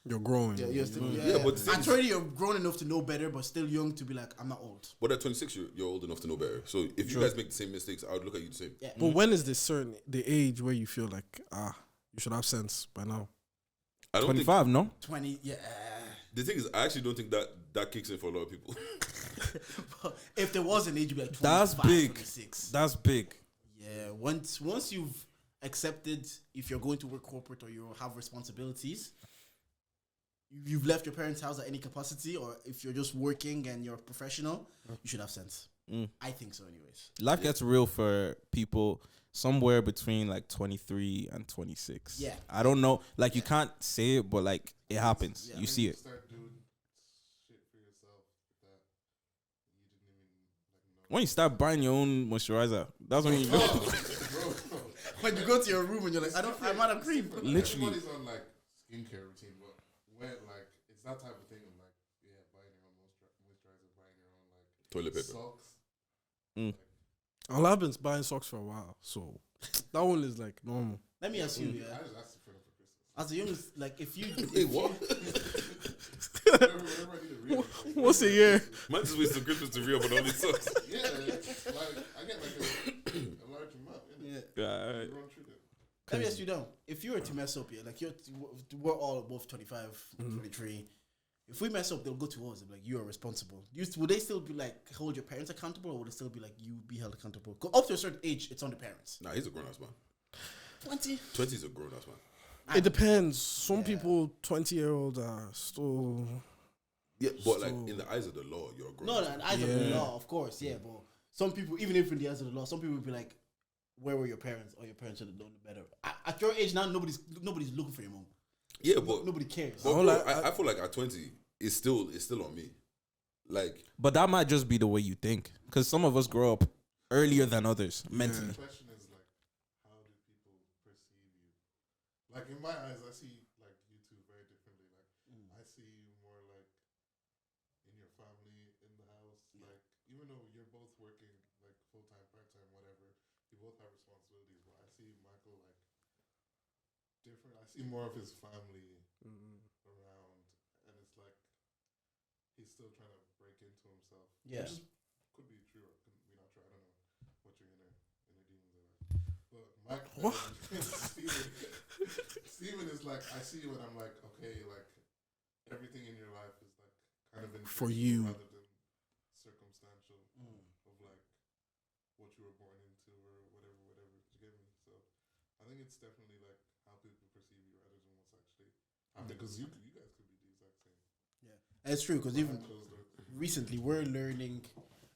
You're growing. you're still, but the thing at is- 30, you're grown enough to know better, but still young to be like, I'm not old. But at 26, you're old enough to know better. So if you guys make the same mistakes, I would look at you the same. Yeah. But when is the age where you feel like you should have sense by now? I don't think 25, no? 20, yeah. the thing is, I actually don't think that kicks in for a lot of people. If there was an age, you'd be like 25, That's big. 26. That's big. Yeah, once you've accepted if you're going to work corporate or you have responsibilities, you've left your parents' house at any capacity, or if you're just working and you're a professional, you should have sense. I think so, anyways. Life gets real for people somewhere between like 23 and 26. Yeah. I don't know. Like you can't say it, but like it happens. Yeah. You see it. Start doing shit for yourself that you didn't even know. When you start buying your own moisturizer, that's when you know. When you go to your room and you're like, I'm out of cream. Literally. Everybody's on like skincare routine, but when like it's that type of thing of like buying your own moisturizer, buying your own like Toilet paper. socks. I've been buying socks for a while, so that one is like normal. Let me ask you, I just asked for them for Christmas. as a young, like if you, Wait, what? Whenever I need a real Once a year. Man just waits till Christmas to re-up on all these socks. yeah, like I get like a large amount. yeah. Alright. You run through them. Let me ask you now, if you were to mess up, like we're all above 25, 23. If we mess up, they'll go to us. They'll be like, you are responsible. Would they still be like, hold your parents accountable, or would it still be like, you be held accountable? 'Cause up to a certain age, it's on the parents. Nah, he's a grown-ass man. 20? 20 is a grown-ass man. It depends. Some people, 20-year-old, are still. Yeah, but like in the eyes of the law, you're a grown. No, in the eyes of the law, of course, yeah. But some people, even if in the eyes of the law, some people will be like, "Where were your parents? Or your parents should have known better." At your age now, nobody's looking for your mom. Yeah, but nobody cares. But bro, I feel like at 20, it's still on me. Like, but that might just be the way you think, because some of us grow up earlier than others mentally. The question is like, how do people perceive you? Like in my eyes, I see like you two very differently. Like I see you more like in your family, in the house. Like even though you're both working like full time, part time, whatever, you both have responsibilities. But I see Michael like different. I see more of his family around, and it's like he's still trying to break into himself. Yeah. Which could be true or could be not true. I don't know what your inner demons are like. But Michael, Steven is like, I see you and I'm like, okay, like everything in your life is like kind of for you rather than circumstantial of like what you were born into or whatever. Do you get me? So I think it's definitely like how people perceive you rather than what's actually happening. Because you guys could be the exact same. Yeah, and it's true because even recently we're learning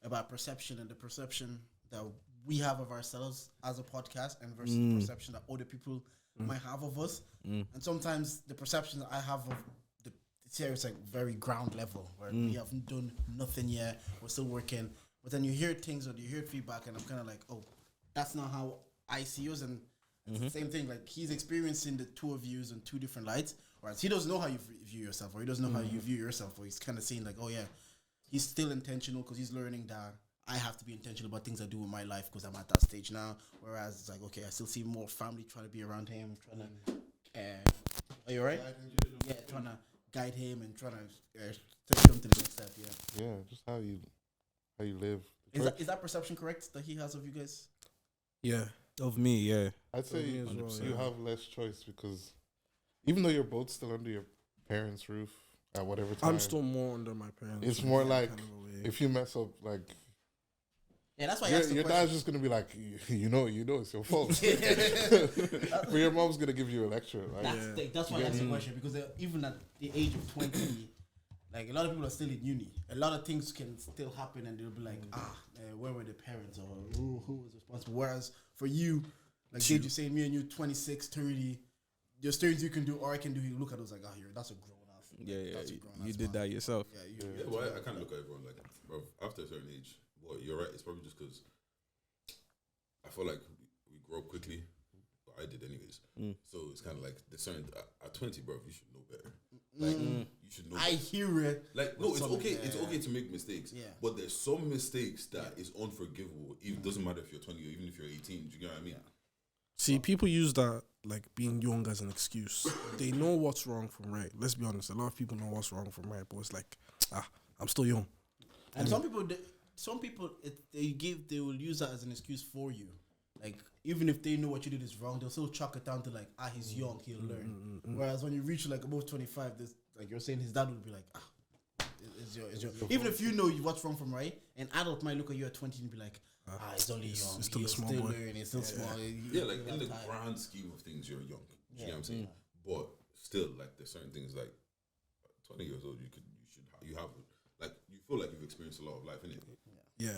about perception and the perception that we have of ourselves as a podcast and versus the perception that other people might have of us. And sometimes the perception that I have of the series like very ground level where we haven't done nothing yet, we're still working. But then you hear things or you hear feedback and I'm kind of like, oh, that's not how I see us. And it's the same thing. Like he's experiencing the two of yous in two different lights. Whereas he doesn't know how you view yourself, or he doesn't know how you view yourself. Or he's kind of saying like, oh yeah, he's still intentional because he's learning that I have to be intentional about things I do in my life because I'm at that stage now. Whereas it's like, okay, I still see more family trying to be around him, trying to. Are you alright? Yeah, trying to guide him and trying to take him to the next step. Yeah. Yeah, just how you live. Is that perception correct that he has of you guys? Yeah. Of me, yeah. I'd say me as well, you have less choice because even though you're both still under your parents' roof at whatever time, I'm still more under my parents. it's more like kind of a way. if you mess up, like Yeah, that's why your dad's just gonna be like, you know, it's your fault. But your mom's gonna give you a lecture. Like, That's why I asked the question because even at the age of 20, like a lot of people are still in uni. A lot of things can still happen, and they'll be like, where were the parents or who was responsible? Whereas for you, like Dave, you saying me and you, 26, 30, there's things you can do or I can do. You look at us like, that's a grown ass. Yeah. You did that yourself. yeah, well, I kind of look at everyone like, bro, after a certain age, well, you're right. It's probably just because I feel like we grow up quickly. But I did anyways. So it's kind of like the certain at 20, bro, you should know better. Like you should know. I hear it. Like no, it's okay. It's okay to make mistakes. Yeah. But there's some mistakes that is unforgivable. It doesn't matter if you're 20 or even if you're 18. Do you get what I mean? See, people use that like being young as an excuse. They know what's wrong from right. Let's be honest. A lot of people know what's wrong from right, but it's like, I'm still young. And some people, they will use that as an excuse for you. Like even if they know what you did is wrong, they'll still chalk it down to like, he's young, he'll learn. Whereas when you reach like above 25, this like you're saying, his dad would be like, is your even if you know what's wrong from right, an adult might look at you at 20 and be like, he's only young, he's still a small boy. learning, he's still small. Yeah, like in the grand scheme of things, you're young. Do you get what I'm saying? But still, like there's certain things like 20 years old, you have like you feel like you've experienced a lot of life, innit? Yeah.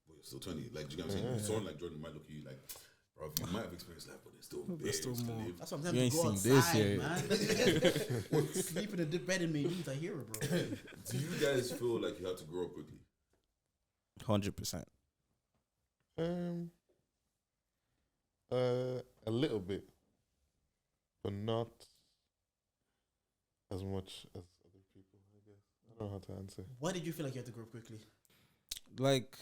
But you're still 20. Like, do you get what I'm saying? Someone like Jordan might look at you like, bro, you might have experienced life, but there's still more. live. That's what I'm You ain't saying. seen this yet. Man. Sleep in a bed in Medina, I hear it, bro. Do you guys feel like you have to grow up quickly? 100%. A little bit, but not as much as other people, I guess. I don't know how to answer. Why did you feel like you had to grow up quickly? Like,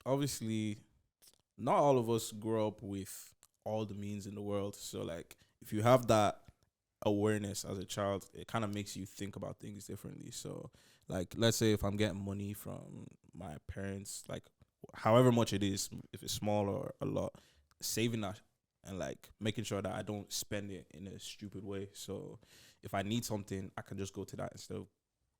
obviously, not all of us grow up with all the means in the world. So, like, if you have that awareness as a child, it kind of makes you think about things differently. So, like, let's say if I'm getting money from my parents, like, however much it is, if it's small or a lot, saving that and, like, making sure that I don't spend it in a stupid way. So, if I need something, I can just go to that instead of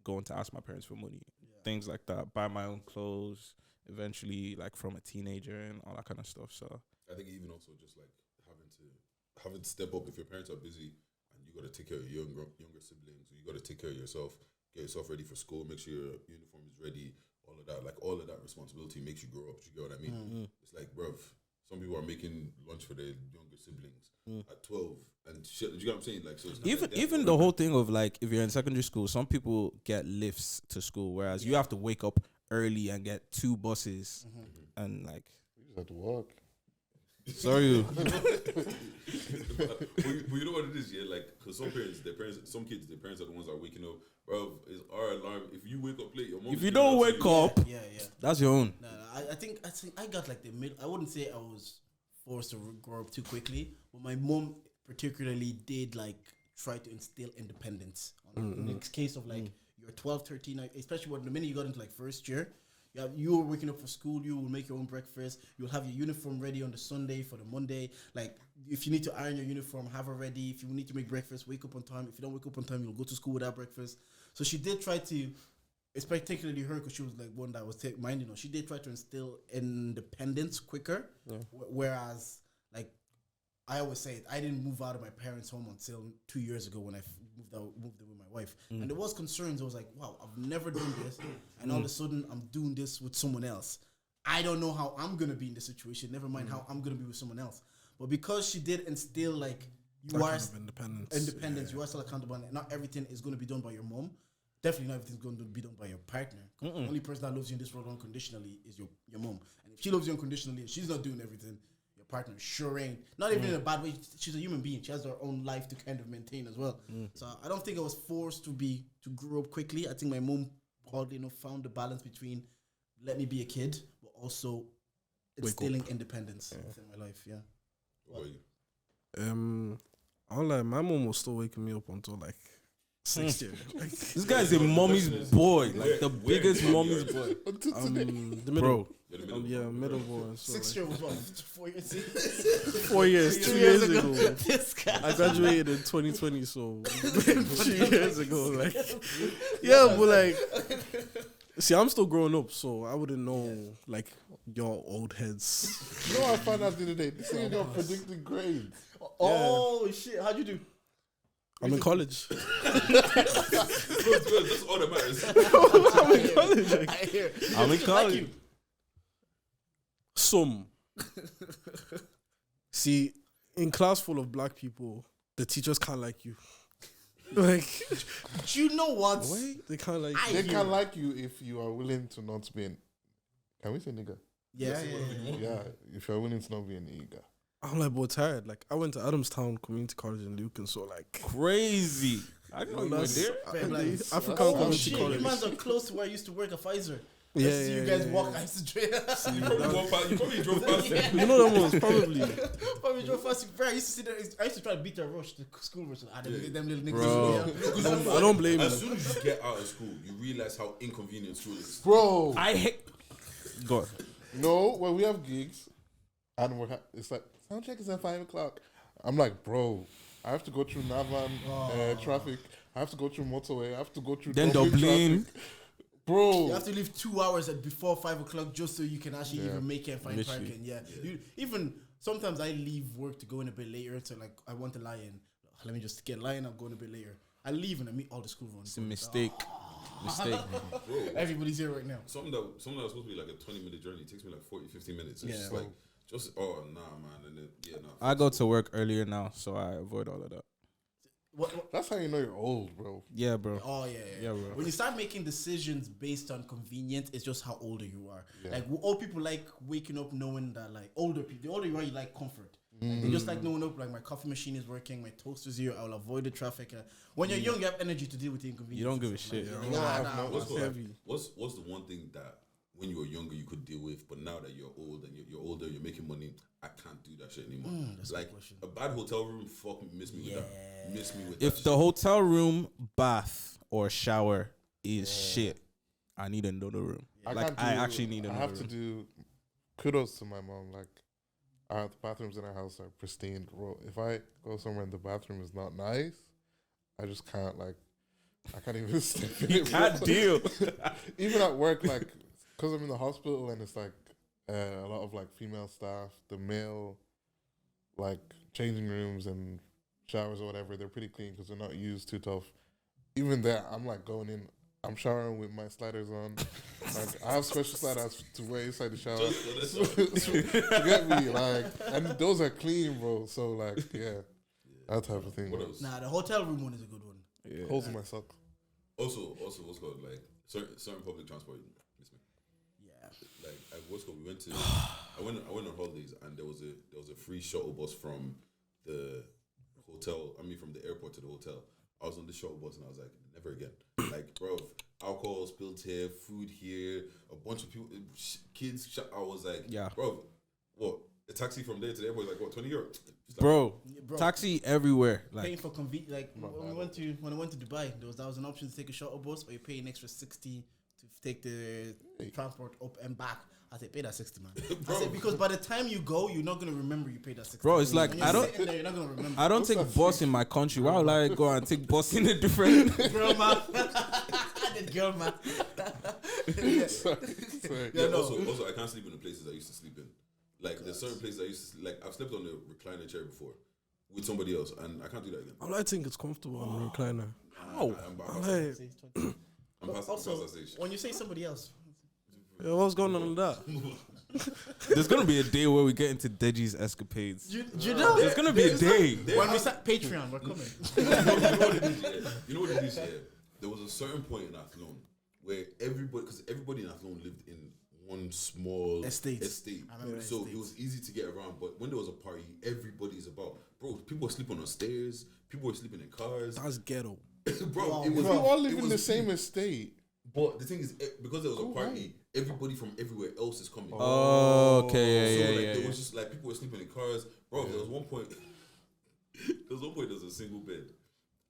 going to ask my parents for money. Things like that. Buy my own clothes, eventually, like, from a teenager and all that kind of stuff. So, I think even also just like having to having to step up if your parents are busy and you got to take care of your younger siblings, or you got to take care of yourself, get yourself ready for school, make sure your uniform is ready, all of that. Like, all of that responsibility makes you grow up. You get what I mean? It's like, bruv, some people are making lunch for their younger siblings at 12 and shit. Do you get what I'm saying? Like, so it's not like that. Even the whole thing of like, if you're in secondary school, some people get lifts to school, whereas you have to wake up early and get 2 buses and like. You just have to walk. Sorry. But you know what it is, yeah? Like, because some kids, their parents are the ones that are waking up. Bro, it's our alarm. If you wake up late, your mom. If you don't wake up, Yeah. that's your own. No, I think I got like the mid. I wouldn't say I was forced to grow up too quickly, but my mom particularly did like try to instill independence. In the case of like you're 12, 13, like, especially when the minute you got into like first year, you were waking up for school, you will make your own breakfast, you'll have your uniform ready on the Sunday for the Monday. Like, if you need to iron your uniform, have it ready. If you need to make breakfast, wake up on time. If you don't wake up on time, you'll go to school without breakfast. So she did try to, it's particularly her because she was like one that was minding her. She did try to instill independence quicker, whereas like I always say it, I didn't move out of my parents' home until 2 years ago when I moved in with my wife. And there was concerns. I was like, wow, I've never done this, and all of a sudden I'm doing this with someone else. I don't know how I'm gonna be in this situation. Never mind how I'm gonna be with someone else. But because she did instill like you That are kind of independence. you are still accountable, and not everything is gonna be done by your mom. Definitely not everything's going to be done by your partner. The only person that loves you in this world unconditionally is your mom. And if she loves you unconditionally and she's not doing everything, your partner sure ain't. Not even in a bad way. She's a human being. She has her own life to kind of maintain as well. So I don't think I was forced to grow up quickly. I think my mom probably found the balance between let me be a kid, but also instilling independence within my life. Yeah. What about you? I'm like, my mom was still waking me up until like 6th year. Like, This guy's a mommy's boy, like the biggest mommy's boy. the middle. You're the middle. Yeah, middle boy. So 6 year was what? 4 years? 4 years, 2 years ago. This guy. I graduated in 2020, so 3 years ago. Like, yeah, but like, see, I'm still growing up, so I wouldn't know like your old heads. You know what I found out the other day? This thing got predicted grades. Oh shit! How'd you do? I'm in college. Good. That's all that matters. I'm in college. Like, I hear. I'm in college. Like you. some. See, in class full of black people, the teachers can't like you. Like, Do you know what? they can't like you. They can like you if you are willing to not be an. Can we say nigga? Yeah. Yeah, if you're willing to not be an nigga. I'm like, boy, tired. Like, I went to Adamstown Community College in Lucan, so like, Crazy. I didn't know you went that's- there. Like, African oh Community shit! You College. mans are close to where I used to work at Pfizer. Yeah, I see you guys walk. I used to train. You probably drove past them. You know that was probably. Probably drove fast. I used to sit there. I used to try to beat the rush, the school rush. Them little niggas. Bro. Yeah. I don't blame As you. soon as you get out of school, you realize how inconvenient school is. Bro, I hate. God. no, when we have gigs, and it's like, sound check is at 5 o'clock. I'm like, bro, I have to go through Navan traffic. I have to go through motorway. I have to go through Then Dublin Dublin. traffic. Bro, You have to leave 2 hours before 5 o'clock just so you can actually even make it and find Literally. parking. Yeah. Even sometimes I leave work to go in a bit later. So like I want to lie in. Let me just get lying. I'm going a bit later. I leave and I meet all the school runs. It's a mistake. Mistake. Everybody's here right now. Something that was supposed to be like a 20-minute journey takes me like 40, 15 minutes. It's just like, nah, man. And then, nah. I go to work earlier now, so I avoid all of that. What? that's how you know you're old, bro. Yeah, bro. Oh yeah. Yeah, bro. When you start making decisions based on convenience, it's just how older you are. Yeah. Like old people like waking up knowing that like older people, the older you are, you like comfort. Like, they just like knowing up like my coffee machine is working, my toaster's here, I'll avoid the traffic. When you're young, you have energy to deal with the inconvenience. You don't give a shit. What's heavy. What's the one thing that when you were younger you could deal with, but now that you're old and you're older, you're making money, I can't do that shit anymore. That's a Like good question. a bad hotel room, fuck, miss me with that. Miss me with If that. the hotel room, bath, or shower is shit, I need another room. Like, I actually need I another have room. to do kudos to my mom. Like, the bathrooms in our house are pristine. Bro, if I go somewhere and the bathroom is not nice, I just can't like. I can't even step in it. Can't deal. Even at work, like, because I'm in the hospital and it's like a lot of like female staff, the male like changing rooms and showers or whatever, they're pretty clean because they're not used too tough. Even there, I'm like going in. I'm showering with my sliders on. Like, I have special sliders to wear inside the shower. To get me, like, and those are clean, bro. So like, yeah, that type of thing. What else? Nah, the hotel room one is a good one. Yeah. Holes in my socks. Also, what's called like certain public transport. Miss me. Yeah. Like at what's called, we went to. I went on holidays and there was a free shuttle bus from the hotel. I mean, from the airport to the hotel. I was on the shuttle bus and I was like, never again. Like, bro, alcohol spilled here, food here, a bunch of people, kids. I was like, Yeah. bro, what? A taxi from there to the airport is like what, 20 euros? Bro, Bro, taxi everywhere. paying Like, for convenience. Like when I went to Dubai, that was an option to take a shuttle bus, or you pay an extra 60 to take the transport up and back. I said, pay that 60, man. I said, because by the time you go, you're not gonna remember you paid that 60. bro, it's like When you're I don't. sitting there, you're not gonna remember. I don't take bus in my country. Why would I go and take bus in a different? Girl, man. The girl, man. Sorry. Yeah, no. also, I can't sleep in the places I used to sleep in. Like, there's certain places I used to, like, I've slept on a recliner chair before with somebody else, and I can't do that again. I think it's comfortable on the recliner. How? I'm past Also, that stage. when you say somebody else, Yeah, what's going on with that? There's gonna be a day where we get into Deji's escapades. you know, There's gonna be a day. when we start Patreon, we're coming. You know what it is, yeah? You know what it is, yeah? There was a certain point in Athlone where everybody in Athlone lived in one small Estate. estate. I remember So estates. it was easy to get around. But when there was a party, everybody's about. Bro, people were sleeping on stairs. People were sleeping in cars. That's ghetto. Bro, Wow, it was. We all live it in was the same peak. estate. But the thing is, because there was a party, everybody from everywhere else is coming. Oh, okay, So yeah, like yeah, there yeah. was just like people were sleeping in cars. Bro, there was one point. There was a single bed,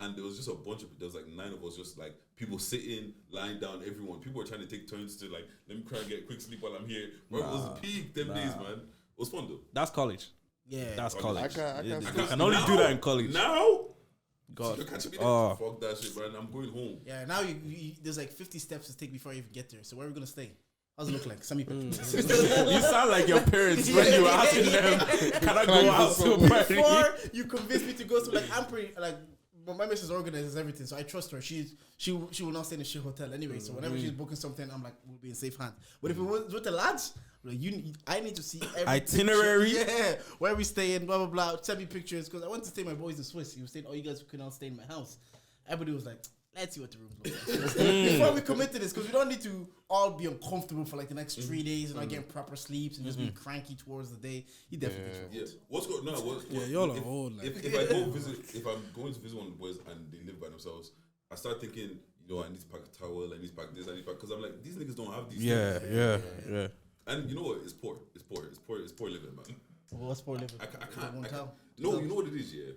and there was just a bunch of. There was like 9 of us, just like people sitting, lying down. Everyone, people were trying to take turns to like, let me try and get a quick sleep while I'm here. Bro, it was peak them days, man. It was fun though. That's college. Yeah, That's I college. I can't You sleep. can only do that in college. Now, God. you're catching me. Oh. Fuck that shit, man. I'm going home. yeah. Now there's like 50 steps to take before you even get there. So where are we gonna stay? How's it look like? Send me pictures. You sound like your parents when you were asking them, "Can I go out to a party?" Before you convince me to go to, like, I'm pretty like. But my missus organizes everything, so I trust her. She will not stay in a shit hotel anyway. So whenever she's booking something, I'm like, we'll be in safe hands. But if it was with the lads, like I need to see every Itinerary? picture. Yeah, where we staying, blah blah blah. Send me pictures because I went to stay with my boys in Swiss. He was saying, "Oh, you guys could not stay in my house." Everybody was like, "Let's see what the room looks like." Before we commit to this, because we don't need to all be uncomfortable for like the next 3 days and not getting proper sleeps and just being cranky towards the day. He definitely Yeah. What's going? No. Yeah, y'all are old. Like. If I go visit, if I'm going to visit one of the boys and they live by themselves, I start thinking, I need to pack a towel, I need to pack this, I need to pack, because I'm like, these niggas don't have these. Yeah, things. yeah. And you know what? It's poor living, man. Well, what's poor living? I can't. Won't tell. No, you know what it is, yeah.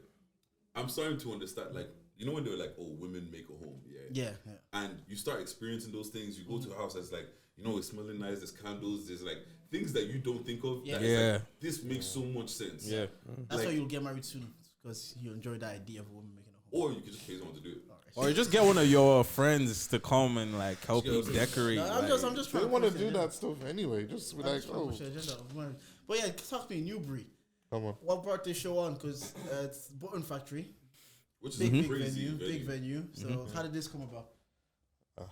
I'm starting to understand, like, when they were like, oh, women make a home, Yeah. and you start experiencing those things. You go to a house that's like, it's smelling nice. There's candles. There's like things that you don't think of. Yeah. That is Yeah. like, this makes so much sense. Yeah. That's Like- why you'll get married soon, because you enjoy the idea of a woman making a home. Or you could just pay someone to do it. Or you just get one of your friends to come and like help you decorate. No, I'm like- just We trying want to push do the that agenda. stuff anyway. Just be I'm like, just trying to oh, push the agenda of marriage. But yeah, talk to me, Newbury. come on. What brought this show on? Because it's Button Factory, Which is big a big crazy big venue. So how did this come about?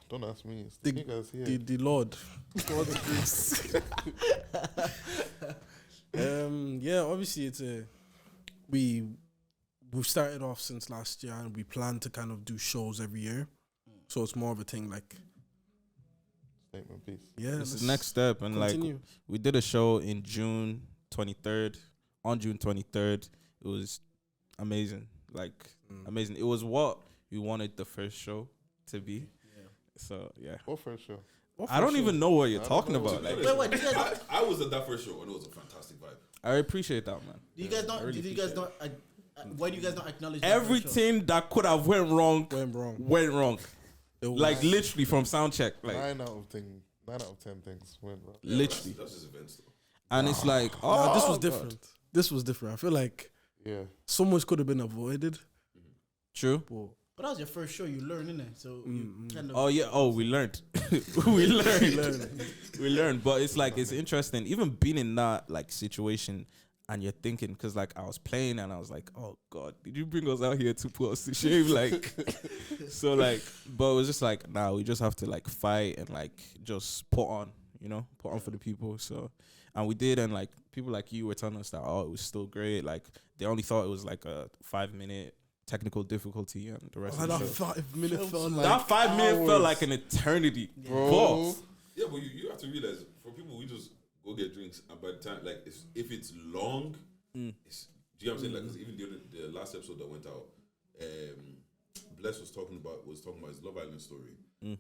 Don't ask me. It's The- the niggas here. The Lord. God's grace. Yeah, obviously it's we've started off since last year and we plan to kind of do shows every year. So it's more of a thing like Statement piece. yeah. This is let's next step, and continue. like we did a show in June 23rd. On June 23rd, it was amazing, like amazing. It was what we wanted the first show to be. So yeah, What first show? I don't even know what you're talking know. about. Like, Wait, do you guys, I was at that first show and it was a fantastic vibe. I appreciate that, man. do you guys not? I really Did you guys not? Why do you guys not acknowledge that first show? Everything that could have went wrong went wrong. went wrong. It was- Like literally from sound check, like 9 out of 10 things went wrong. literally. That's just events though. And it's like, Nah, this was God. different. This was different. I feel like Yeah. so much could have been avoided. True. But But that was your first show. You learn, innit? So you kind of. Oh yeah. Oh, we learned. we learned. We learned. But it's like it's interesting. Even being in that like situation and you're thinking, because like I was playing and I was like, oh God, did you bring us out here to put us to shame? Like, so like, but it was just like, nah, we just have to like fight and like just put on, put on for the people. So, and we did, and like people like you were telling us that, oh, it was still great. Like they only thought it was like a 5-minute technical difficulty, and the rest of the that show. 5 minutes felt like That 5 minutes felt hours. like an eternity, Bro. Yeah, but you have to realize, for people, we just go get drinks, and by the time, like, if it's long, it's, do you know what I'm saying? Like, 'cause even the last episode that went out, Bless was talking about his Love Island story, and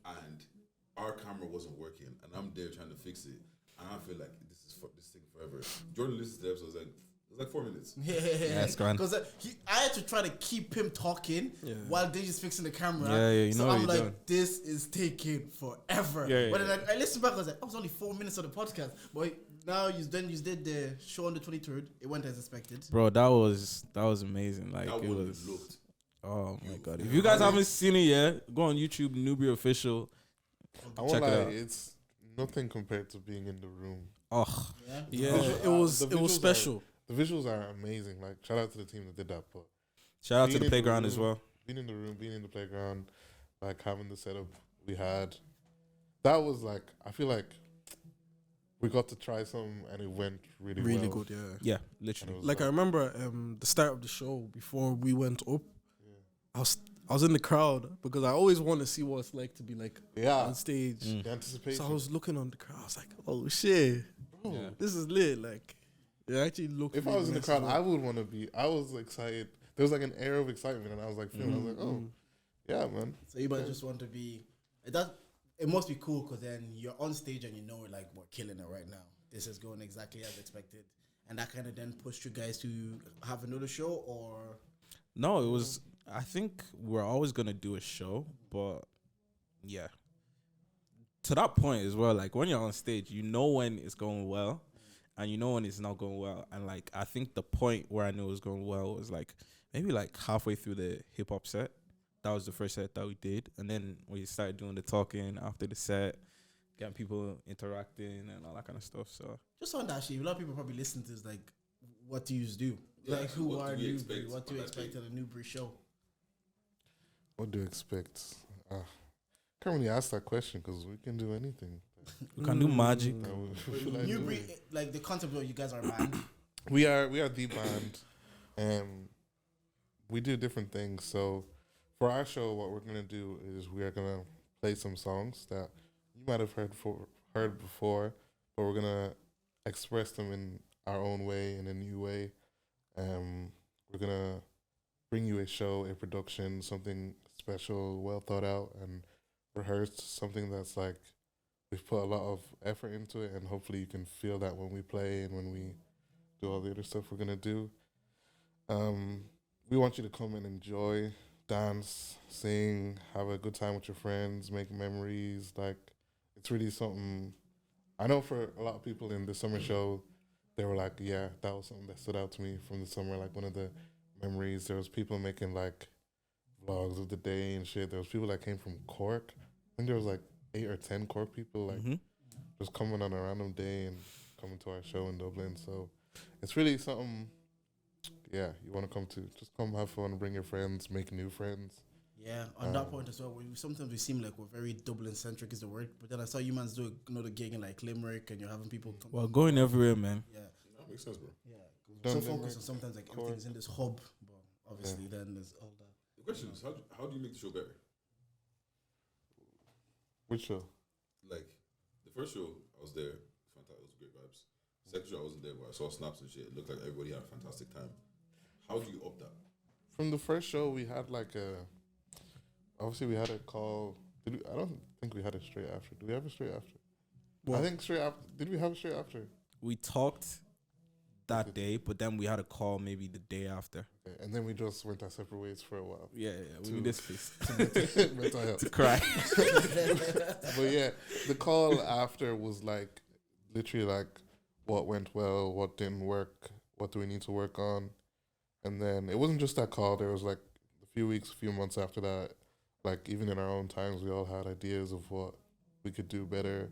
our camera wasn't working, and I'm there trying to fix it, and I feel like this thing forever. Jordan listens to the episode, it was like 4 minutes. Yeah, that's grand. Because I had to try to keep him talking while Deji's fixing the camera. Yeah, so what I'm you're like, doing. this is taking forever. Yeah, but then I listened back, I was like, was only 4 minutes of the podcast. But now you did the show on the 23rd. It went as expected. Bro, that was amazing. Like That it one was. looked. Oh my God! If you guys haven't seen it yet, go on YouTube, NEUBRI official. I won't Check it lie, out. it's nothing compared to being in the room. Oh, Yeah. it was The visuals special. The visuals are amazing. Like, shout out to the team that did that. But shout out to Being the in the playground as room. well. being in the room, being in the playground, like having the setup we had, that was like, I feel like we got to try some and it went really, Really well. good, yeah. Yeah, And it literally. was Like I remember the start of the show before we went up. I was in the crowd because I always want to see what it's like to be like yeah, on stage. the anticipation. So I was looking on the crowd. I was like, oh shit, Bro, Yeah. this is lit. Like it actually looked. if I really was in the nice crowd, as well. I would want to be. I was excited. There was like an air of excitement, and I was like, feeling. I was like, oh, yeah, man. So you might just want to be that. It must be cool because then you're on stage and you know like we're killing it right now. This is going exactly as expected, and that kind of then pushed you guys to have another show or. No, it was. I think we're always gonna do a show, but yeah. To that point as well, like when you're on stage, you know when it's going well, and you know when it's not going well. And like I think the point where I knew it was going well was like maybe like halfway through the hip hop set. That was the first set that we did, and then we started doing the talking after the set, getting people interacting and all that kind of stuff. So Just on that shit, a lot of people probably listen to this like, what do you do? Yeah, Like, who what are do we NEUBRI? expect What do you on that expect at a NEUBRI show? What do you expect? Can't really ask that question because we can do anything. we can do magic. We feel like NEUBRI, doing. like the concept of you guys are a band. We are the band, and we do different things. So for our show, what we're gonna do is we are gonna play some songs that you might have heard before, but we're gonna express them in our own way, in a new way. We're gonna bring you a show, a production, something special, well thought out and rehearsed, something that's like we've put a lot of effort into it, and hopefully you can feel that when we play and when we do all the other stuff we're gonna do. We want you to come and enjoy, dance, sing, have a good time with your friends, make memories. Like, it's really something. I know for a lot of people in the summer show, they were like, yeah, that was something that stood out to me from the summer. Like, one of the memories, there was people making like vlogs of the day and shit. There was people that came from Cork. I think there was like 8 or 10 Cork people like just coming on a random day and coming to our show in Dublin. So it's really something, yeah, you want to come to. Just come have fun, bring your friends, make new friends. Yeah, on that point as well, sometimes we seem like we're very Dublin-centric is the word, but then I saw you mans do another gig in like Limerick and you're having people come. Well, going everywhere, man. Yeah, That makes sense, bro. yeah. Done So Limerick, focus on sometimes like everything's in this hub, but obviously then there's all that. The question is, how do you make the show better? Which show? Like, the first show, I was there. Fantastic. It was great vibes. Second show, I wasn't there, but I saw snaps and shit. It looked like everybody had a fantastic time. How do you up that? From the first show, we had like obviously we had a call. I don't think we had it straight after. Do we have it straight after? What? I think straight after. Did we have it straight after? We talked that day, but then we had a call maybe the day after. Okay, and then we just went our separate ways for a while. Yeah, we need this place Mental health. to cry. But yeah, the call after was like literally like what went well, what didn't work, what do we need to work on. And then it wasn't just that call, there was like a few months after that, like even in our own times we all had ideas of what we could do better.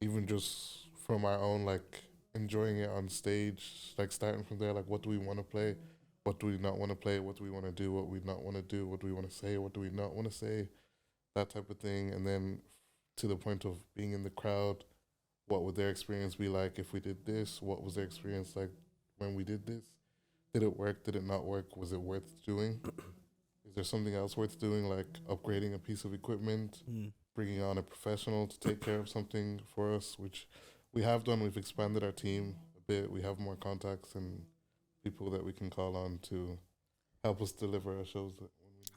Even just from our own like enjoying it on stage, like starting from there, like what do we want to play, what do we not want to play, what do we want to do, what we not want to do, what do we want to say, what do we not want to say, that type of thing. And then to the point of being in the crowd, what would their experience be like if we did this? What was their experience like when we did this? Did it work? Did it not work? Was it worth doing? Is there something else worth doing, like upgrading a piece of equipment, bringing on a professional to take care of something for us, which we have done. We've expanded our team a bit. We have more contacts and people that we can call on to help us deliver our shows.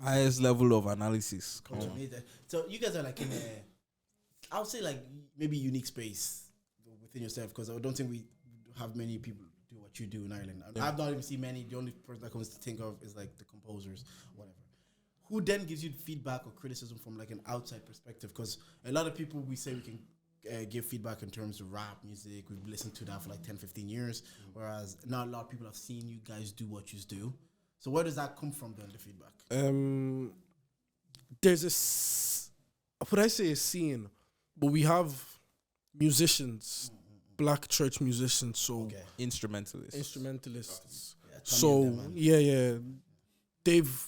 Highest level of analysis. Come on. So you guys are like in a, I would say like maybe unique space within yourself, because I don't think we have many people do what you do in Ireland. I've not even seen many. The only person that comes to think of is like the composers, whatever. Who then gives you feedback or criticism from like an outside perspective? Because a lot of people, we say we can give feedback in terms of rap music. We've listened to that for like 10, 15 years. Whereas not a lot of people have seen you guys do what you do. So where does that come from then, the feedback? There's would I say a scene, but we have musicians, black church musicians, so Instrumentalists. Yeah, So they've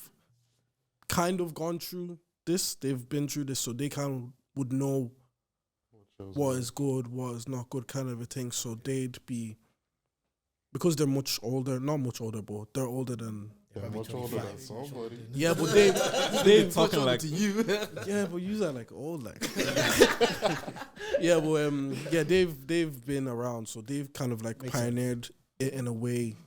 kind of gone through this. They've been through this, so they kind of would know what is good, what is not good, kind of a thing. So they'd be, because they're much older, not much older, but they're older than. Yeah, much older than somebody. Yeah, but they've talking like to you. Yeah, but you are like old, like. Yeah, but they've been around, so they've kind of like pioneered it in a way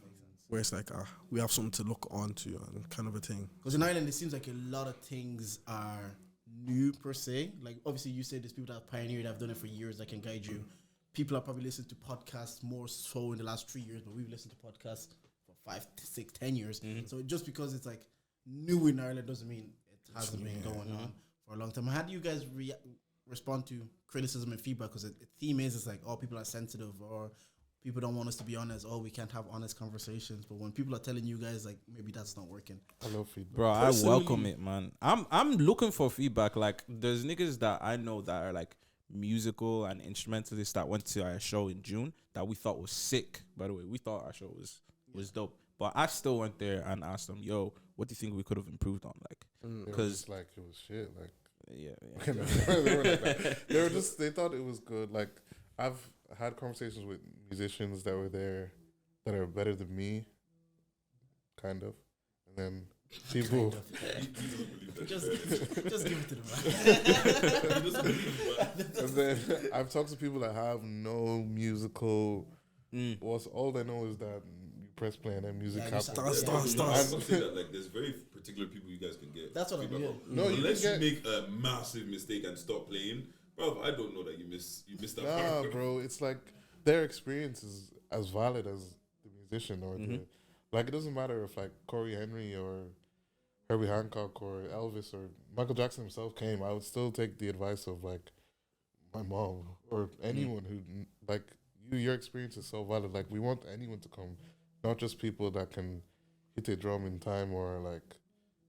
where it's like we have something to look on to and kind of a thing. Because in Ireland, it seems like a lot of things are new per se. Like obviously, you said there's people that have pioneered, have done it for years, that can guide you. People are probably listening to podcasts more so in the last 3 years, but we've listened to podcasts for 5, 6, 10 years. So just because it's like new in Ireland doesn't mean it hasn't been going on for a long time. How do you guys respond to criticism and feedback? Because the theme is, it's like, oh, people are sensitive, or people don't want us to be honest. Oh, we can't have honest conversations. But when people are telling you guys like maybe that's not working, I love feedback. Bro, I welcome it, man. I'm looking for feedback. Like there's niggas that I know that are like musical and instrumentalists that went to our show in June that we thought was sick. By the way, we thought our show was dope. But I still went there and asked them, yo, what do you think we could have improved on? Like, because like it was shit. Like yeah. they thought it was good. Like I've had conversations with musicians that were there that are better than me, kind of, and then people. just give it to them. And then I've talked to people that have no musical. All they know is that you press play and then music happens. I'm saying that like there's very particular people you guys can get. That's what I mean. No, unless you make a massive mistake and stop playing, bro. I don't know that you missed that part. Nah, bro, it's like their experience is as valid as the musician or the, like it doesn't matter if like Corey Henry or Herbie Hancock or Elvis or Michael Jackson himself came. I would still take the advice of like my mom or anyone who like your experience is so valid. Like we want anyone to come, not just people that can hit a drum in time or like,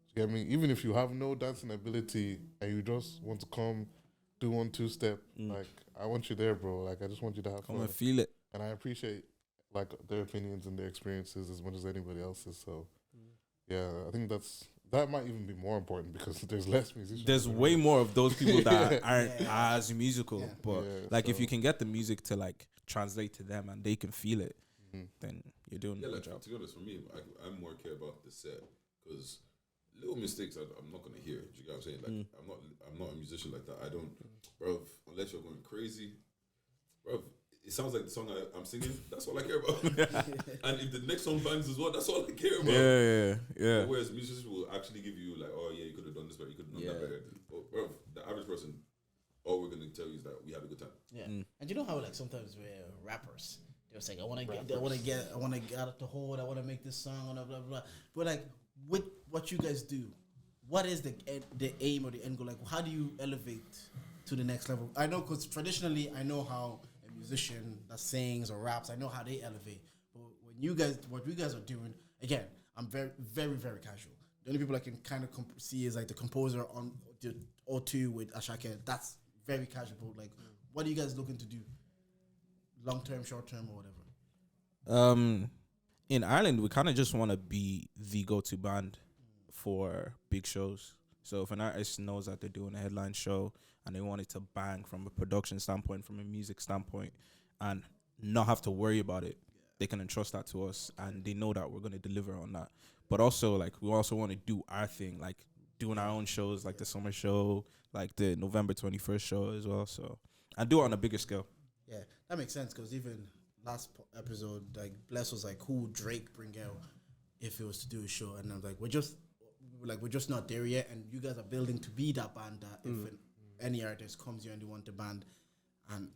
you get me? Even if you have no dancing ability and you just want to come, do 1-2 step, like I want you there, bro. Like I just want you to have fun. Come and feel it. And I appreciate like their opinions and their experiences as much as anybody else's. So yeah, I think that might even be more important because there's less musicians. There's way more of those people that aren't as musical. But like if you can get the music to like translate to them and they can feel it, then you're doing a good job. To be honest, for me, I more care about the set because little mistakes I'm not gonna hear. Do you get what I'm saying? Like I'm not a musician like that. I don't, bro. Unless you're going crazy, bro. It sounds like the song I'm singing. That's all I care about. And if the next song bangs as well, that's all I care about. Yeah. Whereas musicians will actually give you like, oh yeah, you could have done this better, you could have done that better. But bro, the average person, all we're gonna tell you is that we had a good time. Yeah. And you know how like sometimes we're rappers, they're saying I want to get out of the hole, I want to make this song, blah blah blah. But like with what you guys do, what is the aim or the end goal? Like how do you elevate to the next level? I know because traditionally I know how musician that sings or raps, I know how they elevate. But what you guys are doing, again, I'm very, very, very casual. The only people I can kind of see is like the composer on the O2 with Ashake. That's very casual. Like, what are you guys looking to do long term, short term, or whatever? In Ireland, we kind of just want to be the go-to band for big shows. So if an artist knows that they're doing a headline show and they want it to bang from a production standpoint, from a music standpoint, and not have to worry about it, they can entrust that to us, and they know that we're going to deliver on that. But also, like, we also want to do our thing, like doing our own shows, like the summer show, like the November 21st show as well. So, and do it on a bigger scale. Yeah, that makes sense because even last episode, like Bless was like, "Who would Drake bring out if it was to do a show?" And I'm like, "We're just not there yet." And you guys are building to be that band that if any artist comes here and they want the band, and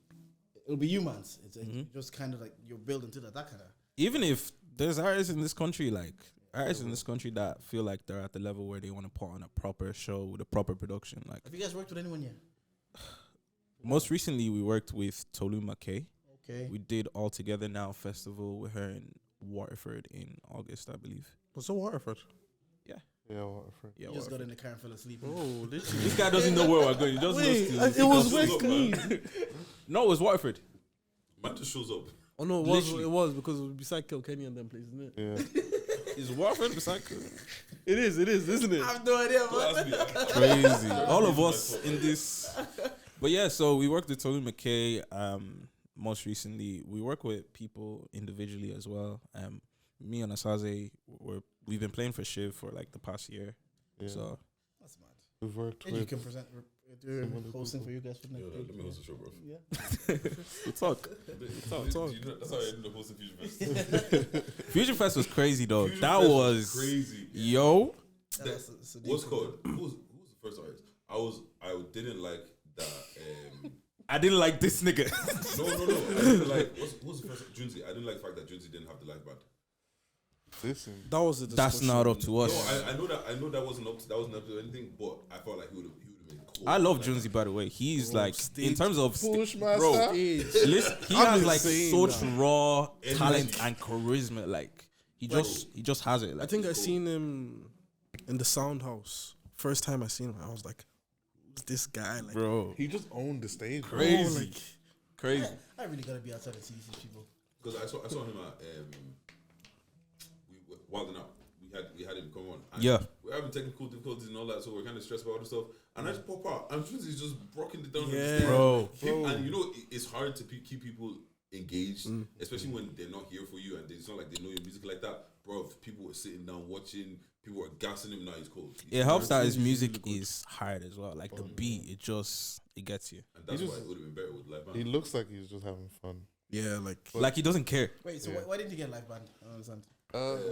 it'll be humans. It's just kind of like you're building to that kind of. Even if there's artists in this country, like artists in this country that feel like they're at the level where they want to put on a proper show with a proper production. Like, have you guys worked with anyone yet? most recently, we worked with Tolu McKay. Okay. We did All Together Now festival with her in Waterford in August, I believe. What's the Waterford? Yeah. Yeah, Waterford. Yeah, You just got Waterford. in the car and fell asleep. Oh, This guy doesn't know where we're going. He just knows to. it was West West Meath. No, it was Waterford. Man just shows up. Oh no, Literally. it was because it was beside Kilkenny and them places, isn't it? Yeah. Is Waterford beside? It is, isn't it? I have no idea, Don't man. ask me. Crazy. All of us in this. But yeah, so we worked with Tolu McKay. Most recently, we work with people individually as well. Me and Asaze, we've been playing for Shiv for like the past year. Yeah. So That's mad. We've worked And you with can present hosting for you guys for Yo, next let week. me host the show, bro. Yeah. we'll talk. Talk. That's how I ended up hosting Fusion Fest. Fusion Fest was crazy though. Fusion That Fest was crazy. yo. What's called? Who was the first artist? I didn't like that. I didn't like this nigga. No. I didn't like. Who was the first? Junzi. I didn't like the fact that Junzi didn't have the live band. listen. That was a That's discussion. not up to us. No, I know that wasn't up to anything, but I felt like he would have been cool. I love Like, Junzi, by the way. He's Bro, like, in stage terms of Push bro, master. listen, he I'm has like insane, such man. raw Energy. talent and charisma. Like he just has it. I Like, think I seen him in the Sound House. First time I seen him, I was like, "Who's this guy?" Like, bro, He just owned the stage. bro. crazy, like, crazy. I really gotta be outside and see these people. Because I saw him at Wilding Out. We had him come on. And Yeah. we're having technical difficulties and all that, so we're kind of stressed about other stuff. And I just pop out, and Junzi's just rocking it down. on the Yeah. stage. Bro. And you know, it's hard to keep people engaged, especially when they're not here for you, and it's not like they know your music like that. Bro, if people were sitting down watching, people were gassing him. Now he's cold. It helps that his music is hard as well. Like the beat, it gets you. And that's why it would have been better with live band. He looks like he's just having fun. yeah, like Like he doesn't care. Wait, so why didn't you get live band? I don't understand.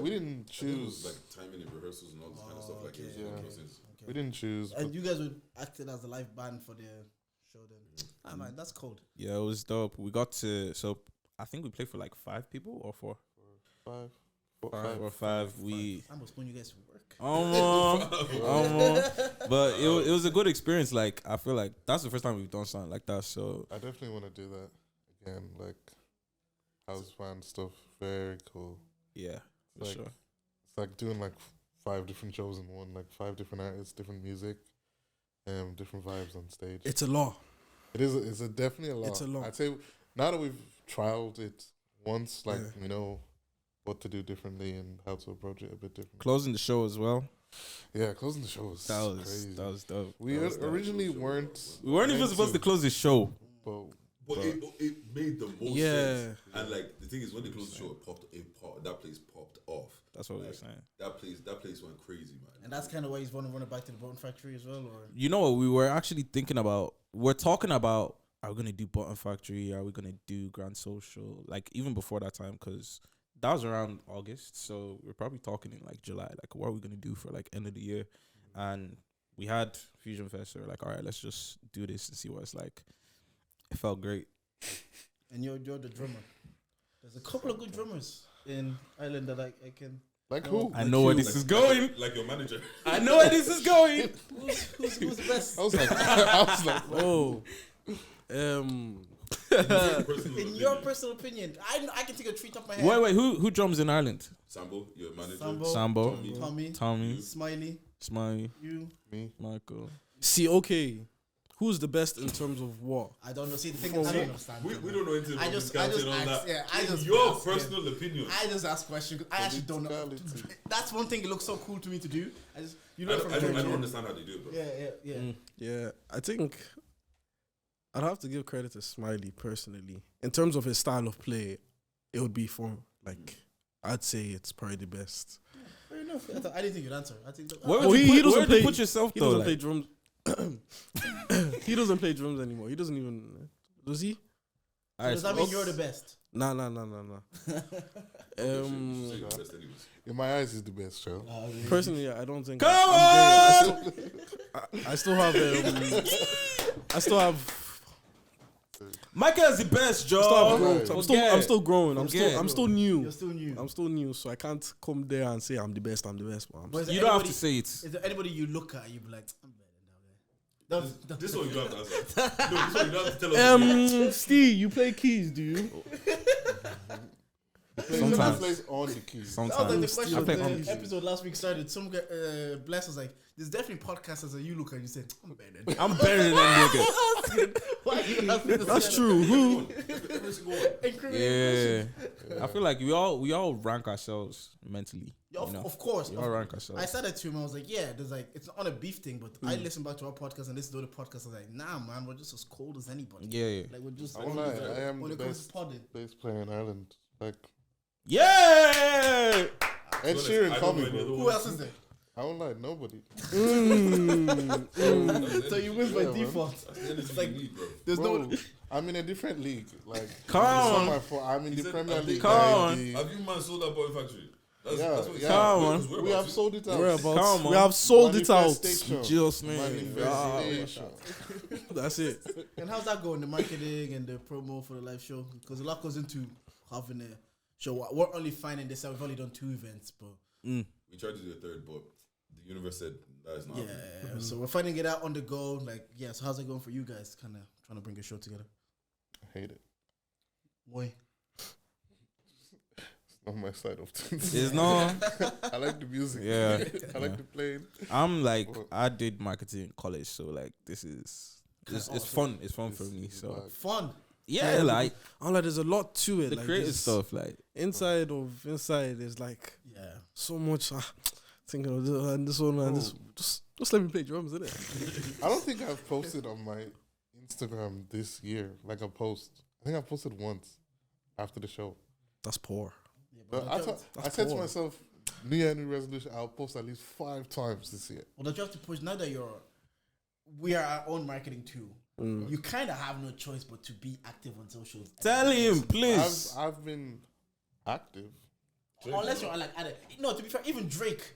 We didn't I think it was choose. like timing and rehearsals and all this kind of stuff. Like it was okay. making no sense. We didn't choose. And you guys would acted as the live band for the show then. Ah man, that's cold. Yeah, it was dope. We got to I think we played for like 5 people or 4. Five. Or 5. We I must when you guys to work. but it was a good experience. Like I feel like that's the first time we've done something like that. So I definitely want to do that again. Like house band stuff. Very cool. yeah, for Like, sure. It's like doing like 5 different shows in one. Like 5 different artists, different music, different vibes on stage. it's a law. It is. It's definitely a lot. It's a lot. I'd say now that we've trialed it once, like Yeah. we know what to do differently and how to approach it a bit differently. Closing the show as well. Yeah, closing the show was crazy. That was dope. We That was dope. originally weren't. We weren't even meant supposed to close the show. But But it made the most Yeah. sense. And like the thing is, when they closed the show, that place popped off. That's what we were Like, saying. That place went crazy, man. And that's kind of why he's want to run it back to the Button Factory as well, or You know what? We were actually thinking about. We're talking about. Are we gonna do Button Factory? Are we gonna do Grand Social? Like even before that time, because that was around August. So we're probably talking in like July. Like what are we gonna do for like end of the year? And we had Fusion Fest. So we're like, all right, let's just do this and see what it's like. It felt great. and you're the drummer. There's a couple of good drummers in Ireland that I can. like No. who? I know where this is going. Like your manager. I know where this is going. Who's the best? I was like, I was like, Oh, In your personal opinion, I can take a treat off my head. Wait. Who drums in Ireland? Sambo, your manager. Sambo, Tommy, Tommy, Smiley, Smiley, you. me. Michael. see, okay, Who's the best in terms of what? I don't know. See, the thing is, I don't understand. We don't know anything I about just physicality and all ask, that. yeah, I just Your ask, personal opinion. I just ask questions. I actually don't know. Physicality. That's one thing. It looks so cool to me to do. I just I don't understand how they do it, bro. Yeah. Yeah, I think I'd have to give credit to Smiley personally. In terms of his style of play, it would be for like I'd say it's probably the best. Fair enough. I didn't think you'd answer. I think. Where Oh, would he you doesn't play. put yourself He though? doesn't play Like, drums. He doesn't play drums anymore. He doesn't even. Does he? Does that mean you're the best? Nah. Say your best anyways. In my eyes, he's the best, Joe. Personally, I don't think. Come I still have. I still have. Michael is the best, Joe. I'm still growing. I'm Forget. still new. You're still new. I'm still new, so I can't come there and say I'm the best. But is You there don't have anybody- to say it. Is there anybody you look at and you be like, I'm better than that guy? This one you don't have to answer. No, this one you don't have to tell us. Steve, you play keys, do you? Sometimes. He plays on the keys. That was like the Sometimes. question I of play the on. episode last week started. Some guy, Bless was like, there's definitely podcasters that you look at and you say, I'm better than that. I'm better than them niggas. Why you asking this That's guy? true. Who? Every single one. Incriminating Yeah. questions. I feel like we all rank ourselves mentally. Yeah, you know? of course. We all rank ourselves. I said that to him. I was like, yeah, there's like, it's not on a beef thing, but I listen back to our podcast and listen to other podcasts. I was like, nah, man, we're just as cold as anybody. Yeah. Like, we're just, I won't lie, I am when the it comes best to podding. bass player in Ireland. Like, Yeah. Ed honest, Sheeran I call don't me, know any bro. other Who ones. else is there? I won't lie, nobody. So you win by Yeah, man. default. That's the energy It's like, you need, bro. there's Bro, no. I'm in a different league. Like, Come it's not on. my fault. I'm in He the said, Premier I think- League. Come like, on. the- Have you man sold that boy factory? That's Yeah, what he yeah. said. Come on. Because we're We about have to. sold it out. Whereabouts? Come on. We have sold it out. Manifestation. Jesus, man. Manifestation. That's it. And how's that going? The marketing and the promo for the live show? Because a lot goes into having a show. We're only finding this out. We've only done 2 events, but We tried to do a third, but the universe said that is not yeah. happening. So we're finding it out on the go. Like, yeah. So how's it going for you guys? Kind of trying to bring a show together. I hate it. Why? It's not my side of things. It's no. I like the music. Yeah. I like the playing. I'm like, I did marketing in college, so like this is it's Awesome. fun. It's fun for me. It's So like- Fun. yeah, like I'm like, there's a lot to it. the like, creative there's- stuff. Like Inside is like Yeah. so much. Thinking of this and this one and this. Just let me play drums, innit? I don't think I've posted on my Instagram this year. Like a post. I think I posted once after the show. That's poor. Yeah, But but I said to myself, New Year, new resolution. I'll post at least 5 times this year. well, don't you have to push now that we are our own marketing too. You kind of have no choice but to be active on socials. tell him, please. I've been active. Unless you're like, no, to be fair, even Drake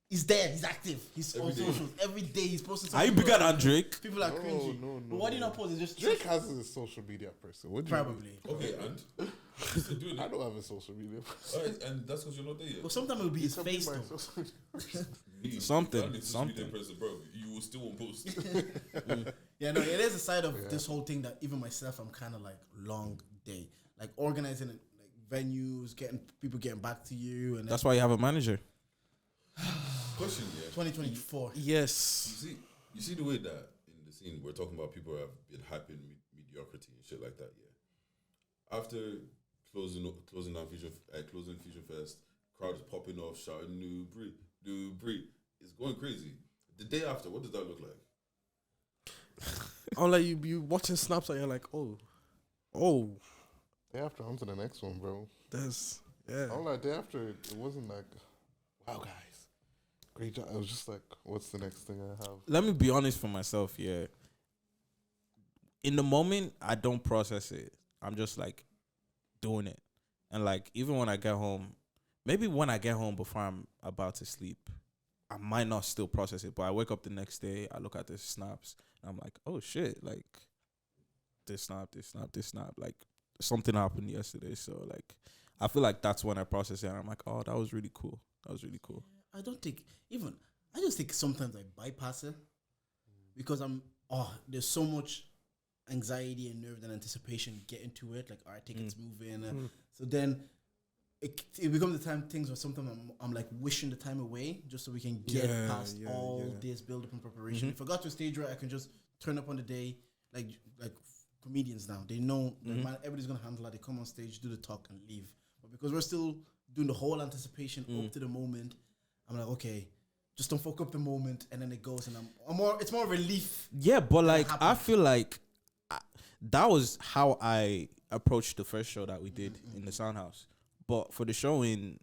is there. He's active. He's Every on day. socials every day. He's posting. Are you bigger than Drake? People are No, cringy. no, But why do you not post? It's just Drake has a social media person. What do you mean? probably. Okay, and you're still doing I it. don't have a social media person. Alright, and that's because you're not there yet. But sometimes it will be his Come be face my though. social media. Me, Something, if I need social media something. person, bro, you will still won't post. Yeah, no, it is a side of this whole thing that even myself, I'm kind of like long day, like organizing like venues, getting back to you, and That's why you have a manager. Question, yeah. 2024. Yes. You see the way that in the scene we're talking about people have been hyping mediocrity and shit like that. Yeah. After closing down closing Fusion Fest, crowds popping off, shouting "NEUBRI." It's going crazy. The day after, what does that look like? I'm like you watching snaps and you're like, oh, Day after, on to the next one, bro. there's yeah. I'm like, day after, it wasn't like, wow, guys, great job. It was just like, what's the next thing I have? Let me be honest for myself. Yeah. In the moment, I don't process it. I'm just like doing it, and like even when I get home, maybe when I get home before I'm about to sleep, I might not still process it. But I wake up the next day, I look at the snaps, and I'm like, oh shit, like this snap, like something happened yesterday. So like, I feel like that's when I process it, and I'm like, oh, that was really cool. That was really cool. I don't think I just think sometimes I bypass it because there's so much anxiety and nerves and anticipation getting to it. Like, all right, tickets moving. So then it becomes the time things where sometimes I'm like wishing the time away just so we can get past all this build up and preparation. If I got to a stage where I can just turn up on the day, like comedians now. They know that man, everybody's gonna handle it. They come on stage, do the talk, and leave. But because we're still doing the whole anticipation up to the moment, I'm like, okay, just don't fuck up the moment, and then it goes, and it's more relief. Yeah, but like I feel like that was how I approached the first show that we did in the Sound House. But for the show in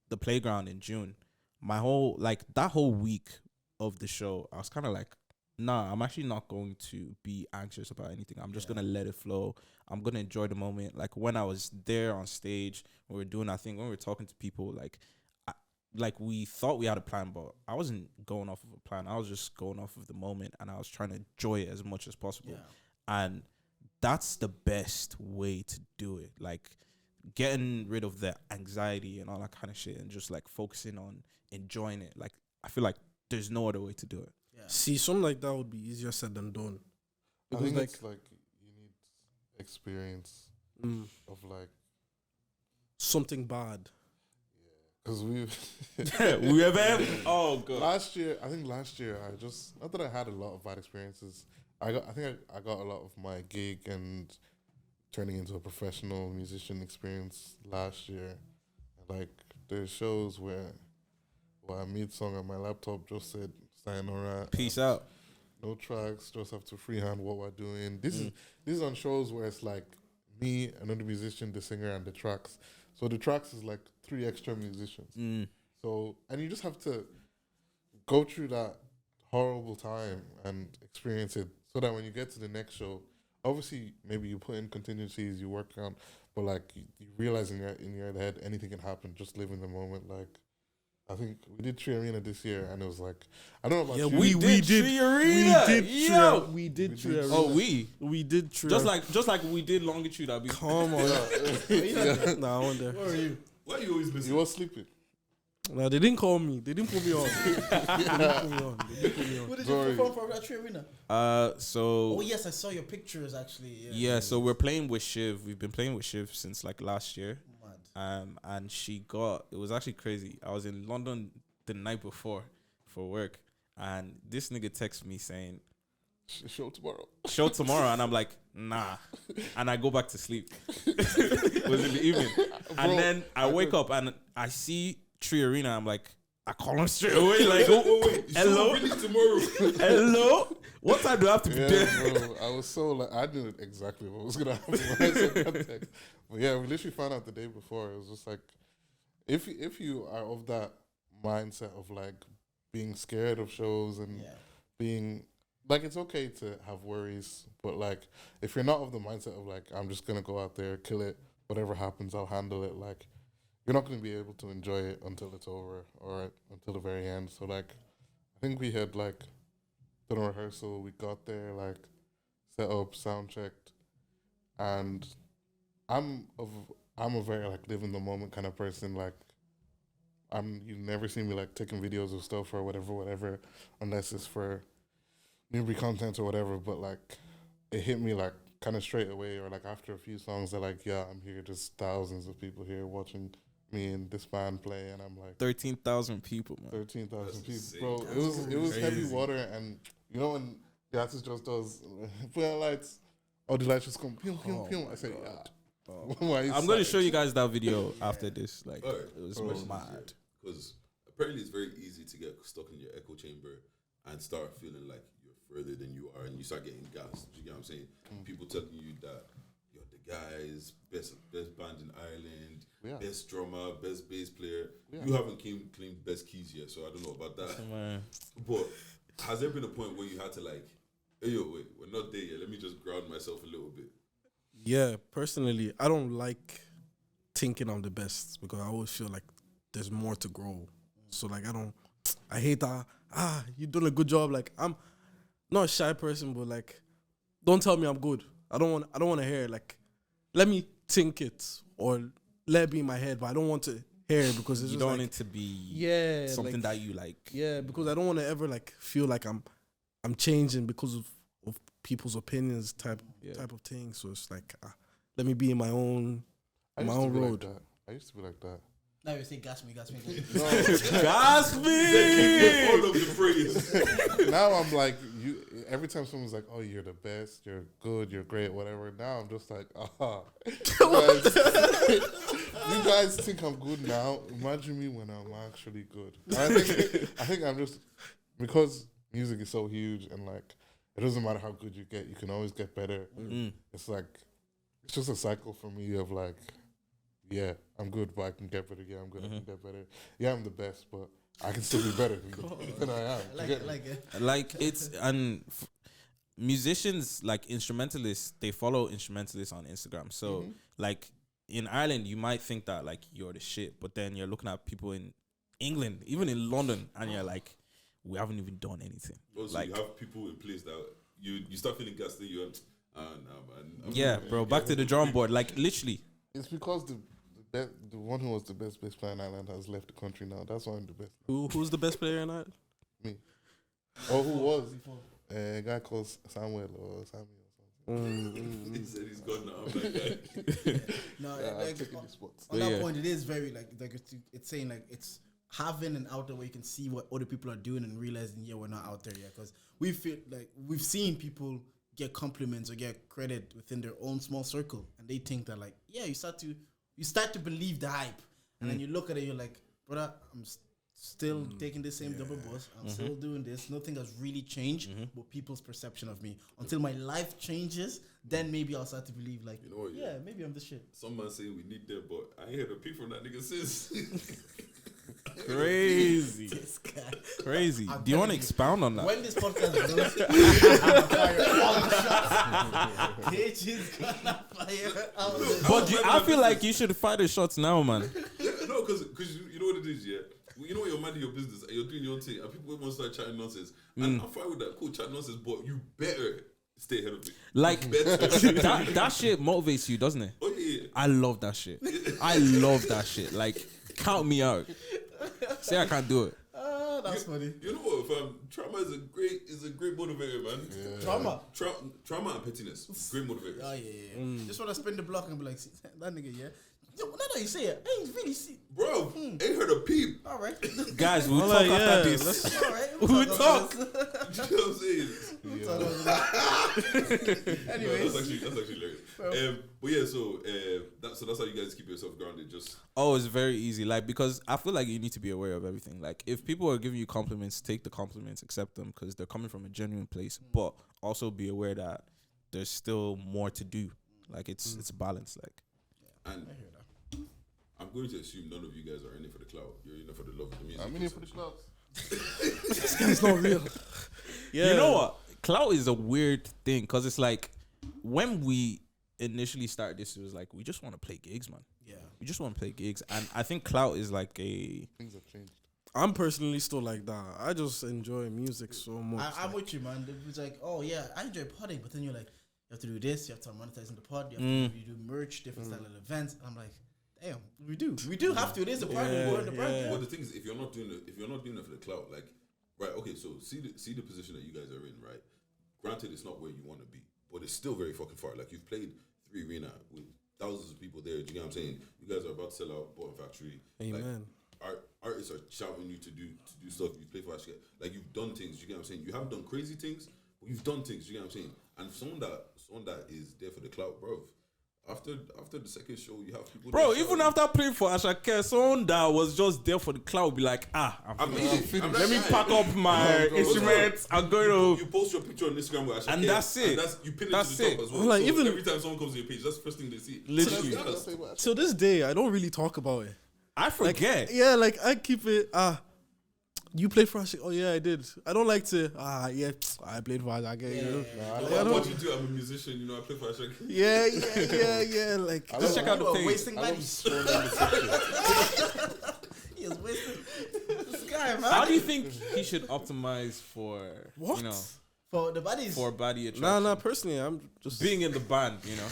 the Playground in June, my whole that whole week of the show, I was kind of like, nah, I'm actually not going to be anxious about anything. I'm just gonna let it flow. I'm gonna enjoy the moment. Like when I was there on stage, when we were doing our thing, when we were talking to people, like we thought we had a plan, but I wasn't going off of a plan. I was just going off of the moment, and I was trying to enjoy it as much as possible. And that's the best way to do it. Like getting rid of the anxiety and all that kind of shit, and just like focusing on enjoying it. Like I feel like there's no other way to do it. See, something like that would be easier said than done. I think it's like you need experience of like something bad. Because we oh god. last year I just not that I had a lot of bad experiences. I think I got a lot of my gig and turning into a professional musician experience last year. Like there's shows where I mid song on my laptop just said sayonara, Peace out. no tracks, just have to freehand what we're doing. This is on shows where it's like me, another musician, the singer, and the tracks. So the tracks is like 3 extra musicians. So, and you just have to go through that horrible time and experience it, so that when you get to the next show, obviously maybe you put in contingencies, you work on, but like you realize in your head anything can happen. Just live in the moment. Like I think we did Tree Arena this year, and it was like, I don't know about you. We did Tree Arena. We did Tree Arena. Oh, we did Tree just like we did Longitude. Come on. Nah, I went there. Where are you? Why are you always missing? You were sleeping. No, they didn't call me. They didn't put me on. What did you perform for at Tree Arena? So. Oh yes, I saw your pictures actually. Yeah, so we're playing with Shiv. We've been playing with Shiv since like last year. And it was actually crazy. I was in London the night before for work, and this nigga texts me saying, Show tomorrow. And I'm like, nah. And I go back to sleep. It was in the evening. And then I wake up and I see Tree Arena. I'm like, I call him straight away. Like, wait. Hello? Tomorrow. Hello? What time do I have to be there? Bro, I was so like, I knew exactly what was gonna happen when I saw that text. But yeah, we literally found out the day before. It was just like, if you are of that mindset of like being scared of shows and being like, it's okay to have worries, but like if you're not of the mindset of like, I'm just gonna go out there, kill it, whatever happens, I'll handle it. Like you're not gonna be able to enjoy it until it's over or until the very end. So like, I think we had like done a rehearsal. We got there, like set up, sound checked, and I'm a very like live in the moment kind of person. Like you never see me like taking videos of stuff or whatever, unless it's for Newbri content or whatever. But like it hit me like kind of straight away, or like after a few songs, they're like, yeah, I'm here. There's thousands of people here watching me and this band play, and I'm like 13,000 people, man. 13,000 people, bro. It was heavy water, and you know when the artist just does put on lights, all the lights just come pew pew pew. I say, yeah. I'm going to show you guys that video after this. Like, it was mad. Because apparently it's very easy to get stuck in your echo chamber and start feeling like you're further than you are, and you start getting gassed. You get what I'm saying? People telling you that you're the guys, best band in Ireland, best drummer, best bass player. You haven't claimed best keys yet, so I don't know about that. But has there been a point where you had to like, hey, yo, wait, we're not there yet. Let me just ground myself a little bit. Yeah, personally, I don't like thinking I'm the best because I always feel like there's more to grow. So like I hate that. You done a good job. Like I'm not a shy person, but like don't tell me I'm good. I don't want to hear it. Like let me think it or let it be in my head, but I don't want to hear it because it's you just don't like, want it to be something like, that you like. Yeah, because I don't want to ever like feel like I'm changing because of people's opinions type of thing. So it's like let me be in my own road. I used to be like that. Now you say gas me. Gas me. All of the praise. Now I'm like, every time someone's like, "Oh, you're the best, you're good, you're great, whatever." Now I'm just like, you guys think I'm good now. Imagine me when I'm actually good. And I think I'm just, because music is so huge and like it doesn't matter how good you get, you can always get better. It's like, it's just a cycle for me of like, yeah, I'm good, but I can get better. Yeah, I'm good, I can get better. Yeah, I'm the best, but I can still be better than I am. Like it's musicians, like instrumentalists, they follow instrumentalists on Instagram. So like in Ireland, you might think that like you're the shit, but then you're looking at people in England, even in London, and you're like, we haven't even done anything. Also, like, you have people in place that you start feeling gassed. You're, man. Back to the drawing board. Like literally, it's because the one who was the best bass player in Ireland has left the country now. That's why I'm the best. Who's the best player in Ireland? Me. Or who was? A guy called Samuel or Sammy or something. He said he's gone now. I'm like, No, like, taking the spots. on that point, it is very like it's saying like it's having an outlet where you can see what other people are doing and realizing, yeah, we're not out there yet, because we feel like we've seen people get compliments or get credit within their own small circle, and they think that like, yeah, you start to believe the hype, and then you look at it, you're like, brother, I'm still taking the same double bus, I'm still doing this, nothing has really changed, but people's perception of me. Until my life changes, then maybe I'll start to believe like, you know what, yeah, maybe I'm the shit. Some man saying we need them, but I ain't heard a peep from that nigga since. Crazy. This guy. Crazy. Do you want to expound on that? When this podcast goes, fire all the shots. Bitch is gonna fire all the shots. But I feel like you should fire the shots now, man. No, because you know what it is, yeah? You know when you're minding your business and you're doing your own thing and people want to start chatting nonsense. And I'm fine with that. Cool, chat nonsense, but you better stay ahead of it. Like, that shit motivates you, doesn't it? Oh, yeah. I love that shit. I love that shit. Like, count me out. Say I can't do it. That's funny. You know what, fam? Trauma is a great motivator, man. Yeah. Trauma and pettiness, great motivators. Oh yeah. Just want to spin the block and be like, that nigga, yeah. Yo, now that you say it, I ain't really see. Bro, ain't heard a peep. All right. Guys, we'll talk after this. All right. We'll talk. You know what I'm saying? Anyways. No, that's actually hilarious. But yeah, so that's how you guys keep yourself grounded. Just It's very easy. Like, because I feel like you need to be aware of everything. Like, if people are giving you compliments, take the compliments, accept them, because they're coming from a genuine place. But also be aware that there's still more to do. Like, it's balance. Like, and I'm going to assume none of you guys are in it for the clout. You're in it for the love of the music. I'm in it for the clout. This guy's not real. You know what? Clout is a weird thing, because it's like when we initially started this, it was like we just want to play gigs, man. Yeah. We just want to play gigs, and I think clout is like a. Things have changed. I'm personally still like that. I just enjoy music so much. I'm with you, man. It was like, oh yeah, I enjoy podding, but then you're like, you have to do this, you have to monetize in the pod, you have to do merch, different style of events. And I'm like, damn, we do have to. It is a part of the brand. Well, the thing is, if you're not doing it for the clout, like, right, okay, so see the position that you guys are in, right? Granted, it's not where you want to be, but it's still very fucking far. Like, you've played 3 Arena with thousands of people there. Do you know what I'm saying? You guys are about to sell out Bottom Factory. Amen. Like, artists are shouting you to do stuff. You play for us, like, you've done things. You get what I'm saying? You haven't done crazy things, but you've done things. You get what I'm saying? And someone that is there for the clout, bro. After the second show, you have people. Bro, even after playing for Ashake, someone that was just there for the cloud will be like, let me pack up my instruments. I'm going to. You post your picture on Instagram with Ashake, and that's it. And you pin it to the top as well. Like, so even every time someone comes to your page, that's the first thing they see. Literally. To this day, I don't really talk about it. I forget. Like I keep it. You played for Ashake? Oh yeah, I did. I don't like to. Yeah, I played for Ashake. What you do? I'm a musician. You know, I play for Ashake. Yeah. Like, just check out the page. Wasting money. He was wasting this guy, man. How do you think he should optimize for what? You know, for the bodies? For body attraction? Nah. Personally, I'm just being in the band. You know,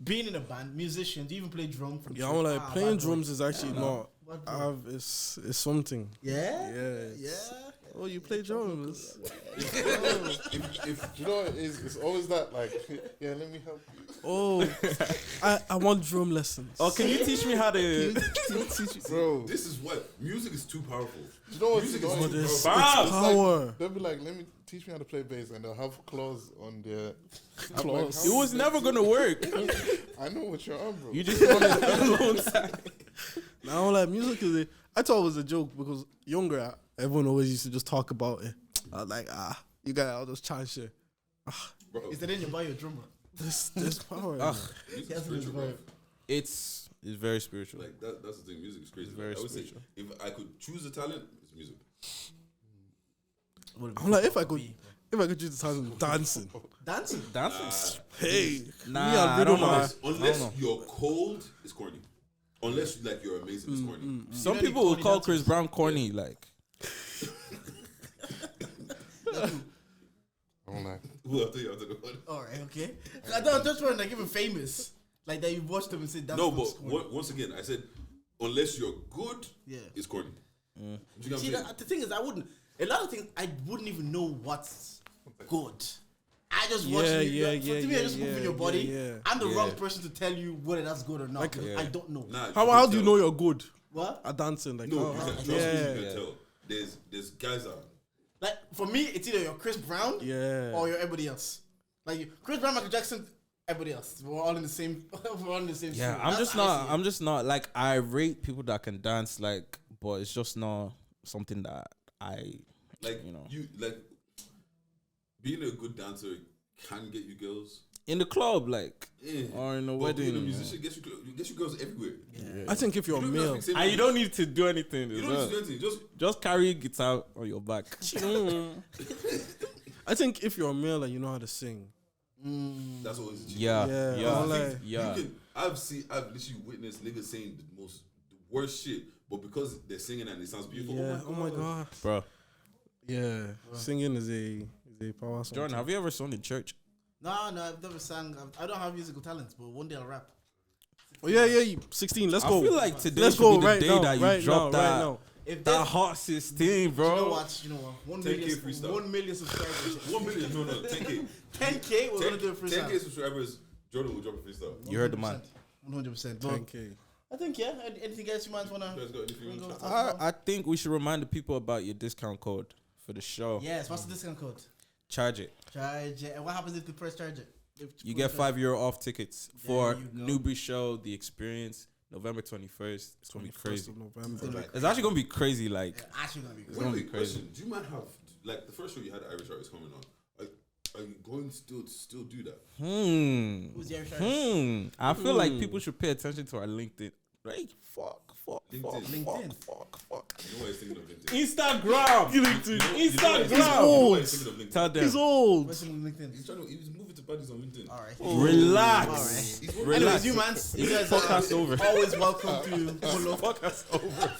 being in a band, musician. Do you even play drum? From I'm like playing drums is actually not. It's something. Yeah. Oh, you play drums. If you know, it's always that like, yeah, let me help you. Oh, I want drum lessons. Oh, can you teach me how to? Bro, This is what music is too powerful. you know what's Music is annoying? too It's powerful. power. They'll be like, let me teach me how to play bass, and they'll have claws on their Claws. It was never gonna work. I know what you're on, bro. You just want it alone. Now, like music is. I thought it was a joke because younger, everyone always used to just talk about it. I was like, you got all those chant shit. Bro, Is that in your buy your drummer? This power. music is spiritual, bro. It's very spiritual. Like that's the thing. Music is crazy. It's very I would say spiritual. if I could choose a talent, it's music. I'm like, if I could choose the talent, dancing. Dancing. Dancing. Hey, Nah, me and I Rhythm don't know. Man. Unless you're cold, it's corny. Unless like you're amazing, it's corny. Some You know people the will corny call dancers? Chris Brown corny. Like, I'm like, Who I'll tell you after the one. All right, okay. I don't just want like even famous, like that you watched them and said that's No, not but scoring. once again, I said unless you're good, Yeah. it's corny. You know what I'm See, saying? the thing is, a lot of things I wouldn't even know what's good. I just watch it. To me, I just move in your body. yeah. I'm the Yeah. wrong person to tell you whether that's good or not. Like, because yeah. I don't know. Nah, How can do you tell. know you're good What? at dancing? Like, No, you can, trust me, yeah, you can tell. There's guys that Like for me, it's either you're Chris Brown yeah. or you're everybody else. Like Chris Brown, Michael Jackson, everybody else. We're all in the same. We're all in the same. yeah, sphere. I'm That's just how I not. see it. I'm just not like I rate people that can dance. Like, but it's just not something that I. like You know. you like being a good dancer can get you girls. In the club, like, Yeah. or in a But wedding. being a you know. musician gets you girls everywhere. I think if you're You don't male, have to And you don't need to do anything. You as don't well. need to do anything. Just carry a guitar on your back. I think if you're male and you know how to sing, That's always a cheat. Yeah, Yeah, yeah, I'm like- yeah. I've literally witnessed niggas saying the worst shit, but because they're singing and it sounds beautiful. yeah. Oh my god, Bro, yeah. Singing is a power song. Jordan, have you ever sung in church? No, I've never sang. I don't have musical talents, but one day I'll rap. Oh yeah, 16. Let's I go. feel like today Let's should go be the right day now. that you Right drop now. that, Right now. If that there's- hot 16, bro. You know what? 1 10K million, freestyle. 1 million subscribers. 1 million, no, 10K. 10K, we're gonna do it 10K freestyle. subscribers, Jordan will drop a freestyle. You heard the man. 100%. But 10K. I think anything else you might wanna? You guys got anything you want to I think we should remind the people about your discount code for the show. Yes. What's the discount code? Charge it. Charge it. And what happens if the press charge it? You get €5 off tickets for you go. Newbri Show, The Experience, November 21st. It's gonna be 1st crazy. of November. It's actually gonna be crazy. Like, Actually gonna be good. gonna be Wait, crazy. question. Do you mind have, like, the first show you had at Irish Artists coming on? Are you going to still do that? Who's the Irish artist? I feel like people should pay attention to our LinkedIn. Right? Fuck. LinkedIn. LinkedIn. You know why he's thinking of LinkedIn? Instagram. You know why he's Instagram. thinking of LinkedIn? Tell them. He's old. What's on LinkedIn? He's moving to buddies on LinkedIn. All right. Relax. Anyways, you man, you guys Podcast are over. always welcome to pull up. Podcast over.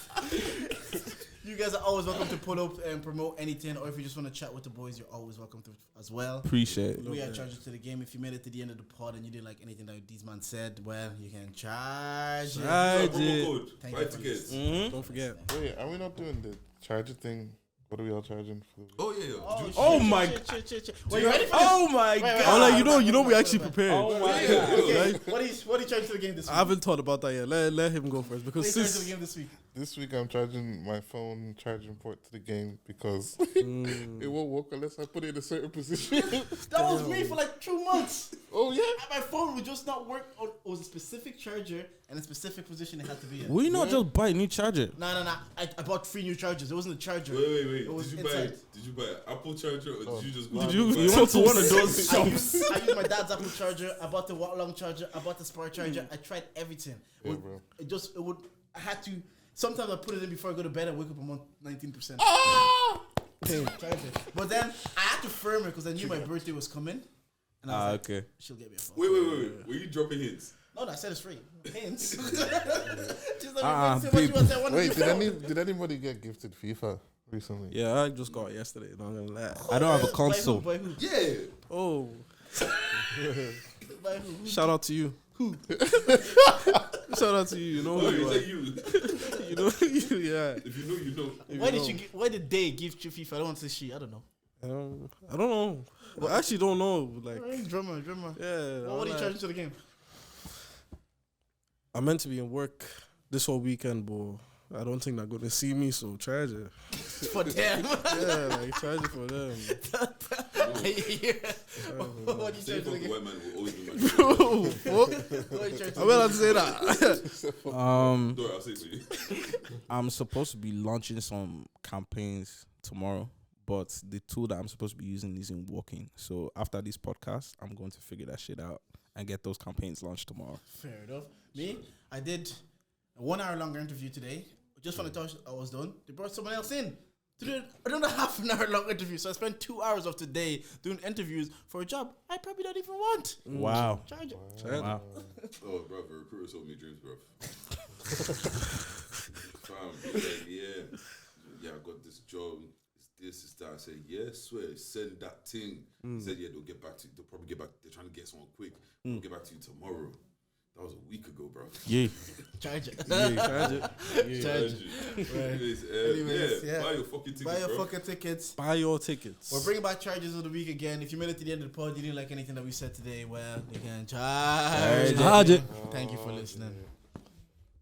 You guys are always welcome to pull up and promote anything, or if you just want to chat with the boys, you're always welcome to as well. Appreciate it. We are charged to the game. If you made it to the end of the pod and you didn't like anything that these man said, well, you can charge it. Charge Promo it. code. Thank Buy you for tickets. Don't forget. wait, are we not doing the charger thing? What are we all charging for? Oh, yeah, yeah. Did you- Oh my shit. Were you ready for this? Oh my Wait, god. wait, Oh, like, wait, you know, we wait, actually wait. prepared. Oh my Yeah, god. yeah. Okay, what are you charging to the game this week? I haven't thought about that yet. Let him go first What are because you charging to since the game this week? This week I'm charging my phone charging port to the game because it won't work unless I put it in a certain position. That was me for like 2 months. Oh yeah. And my phone would just not work. It was a specific charger and a specific position it had to be in. Will you not just buy a new charger? No. I bought 3 new chargers. It wasn't a charger. Wait. It was Did inside. you buy an Apple charger or did you just go Did out you- and buy You a- went to one of those I shops. used my dad's Apple charger. I bought the watt long charger. I bought the Spark charger. I tried everything. Yeah, bro. I had to. Sometimes I put it in before I go to bed. I wake up. I'm on 19%. Charger. But then I had to firm it because I knew my birthday was coming. And I was like, Okay. she'll get me a phone. Wait. Were you dropping hints? No, I said it's free. Hints. Just let me babe. Wait, did anybody get gifted FIFA recently? yeah, I just got it yesterday. Not gonna lie. I don't have a console. By who? Yeah. Oh, By who? shout out to you. Who? Shout out to you. You know Oh, who you is are. that you? You know, yeah. If you know, you know. Why did they give you FIFA? I don't want to say she. I don't know. I don't know. I actually don't know. Like, Drummer. yeah. What are you charging to the game? I'm meant to be in work this whole weekend, but I don't think they're gonna see me, so charge it. For them. Yeah, like charge it for them. What are you Say charging to the fuck the game? white man will always be my What are you charging to I will have to say that. Dora, I'll say it for you. I'm supposed to be launching some campaigns tomorrow, but the tool that I'm supposed to be using isn't working. So after this podcast, I'm going to figure that shit out and get those campaigns launched tomorrow. Fair enough. Me, I did a 1 hour longer interview today. Just when I thought I was done, they brought someone else in to do another half an hour long interview. So I spent 2 hours of today doing interviews for a job I probably don't even want. Wow. Charge it. Wow. Oh, bro, the recruiter sold me dreams, bro. Fam, he's like, yeah, I got this job. It's this, it's that. I said, yeah, swear, send that thing. He said, yeah, they'll get back to you. They'll probably get back. They're trying to get someone quick. They'll get back to you tomorrow. That was a week ago, bro. Yeah. Charge it. Yeah, charge it. Charge it. Anyways, yeah. Buy your fucking tickets, Buy your bro. fucking tickets. Buy your tickets. We're bringing back charges of the week again. If you made it to the end of the pod, you didn't like anything that we said today, well, you can charge Charge it. Thank you for listening.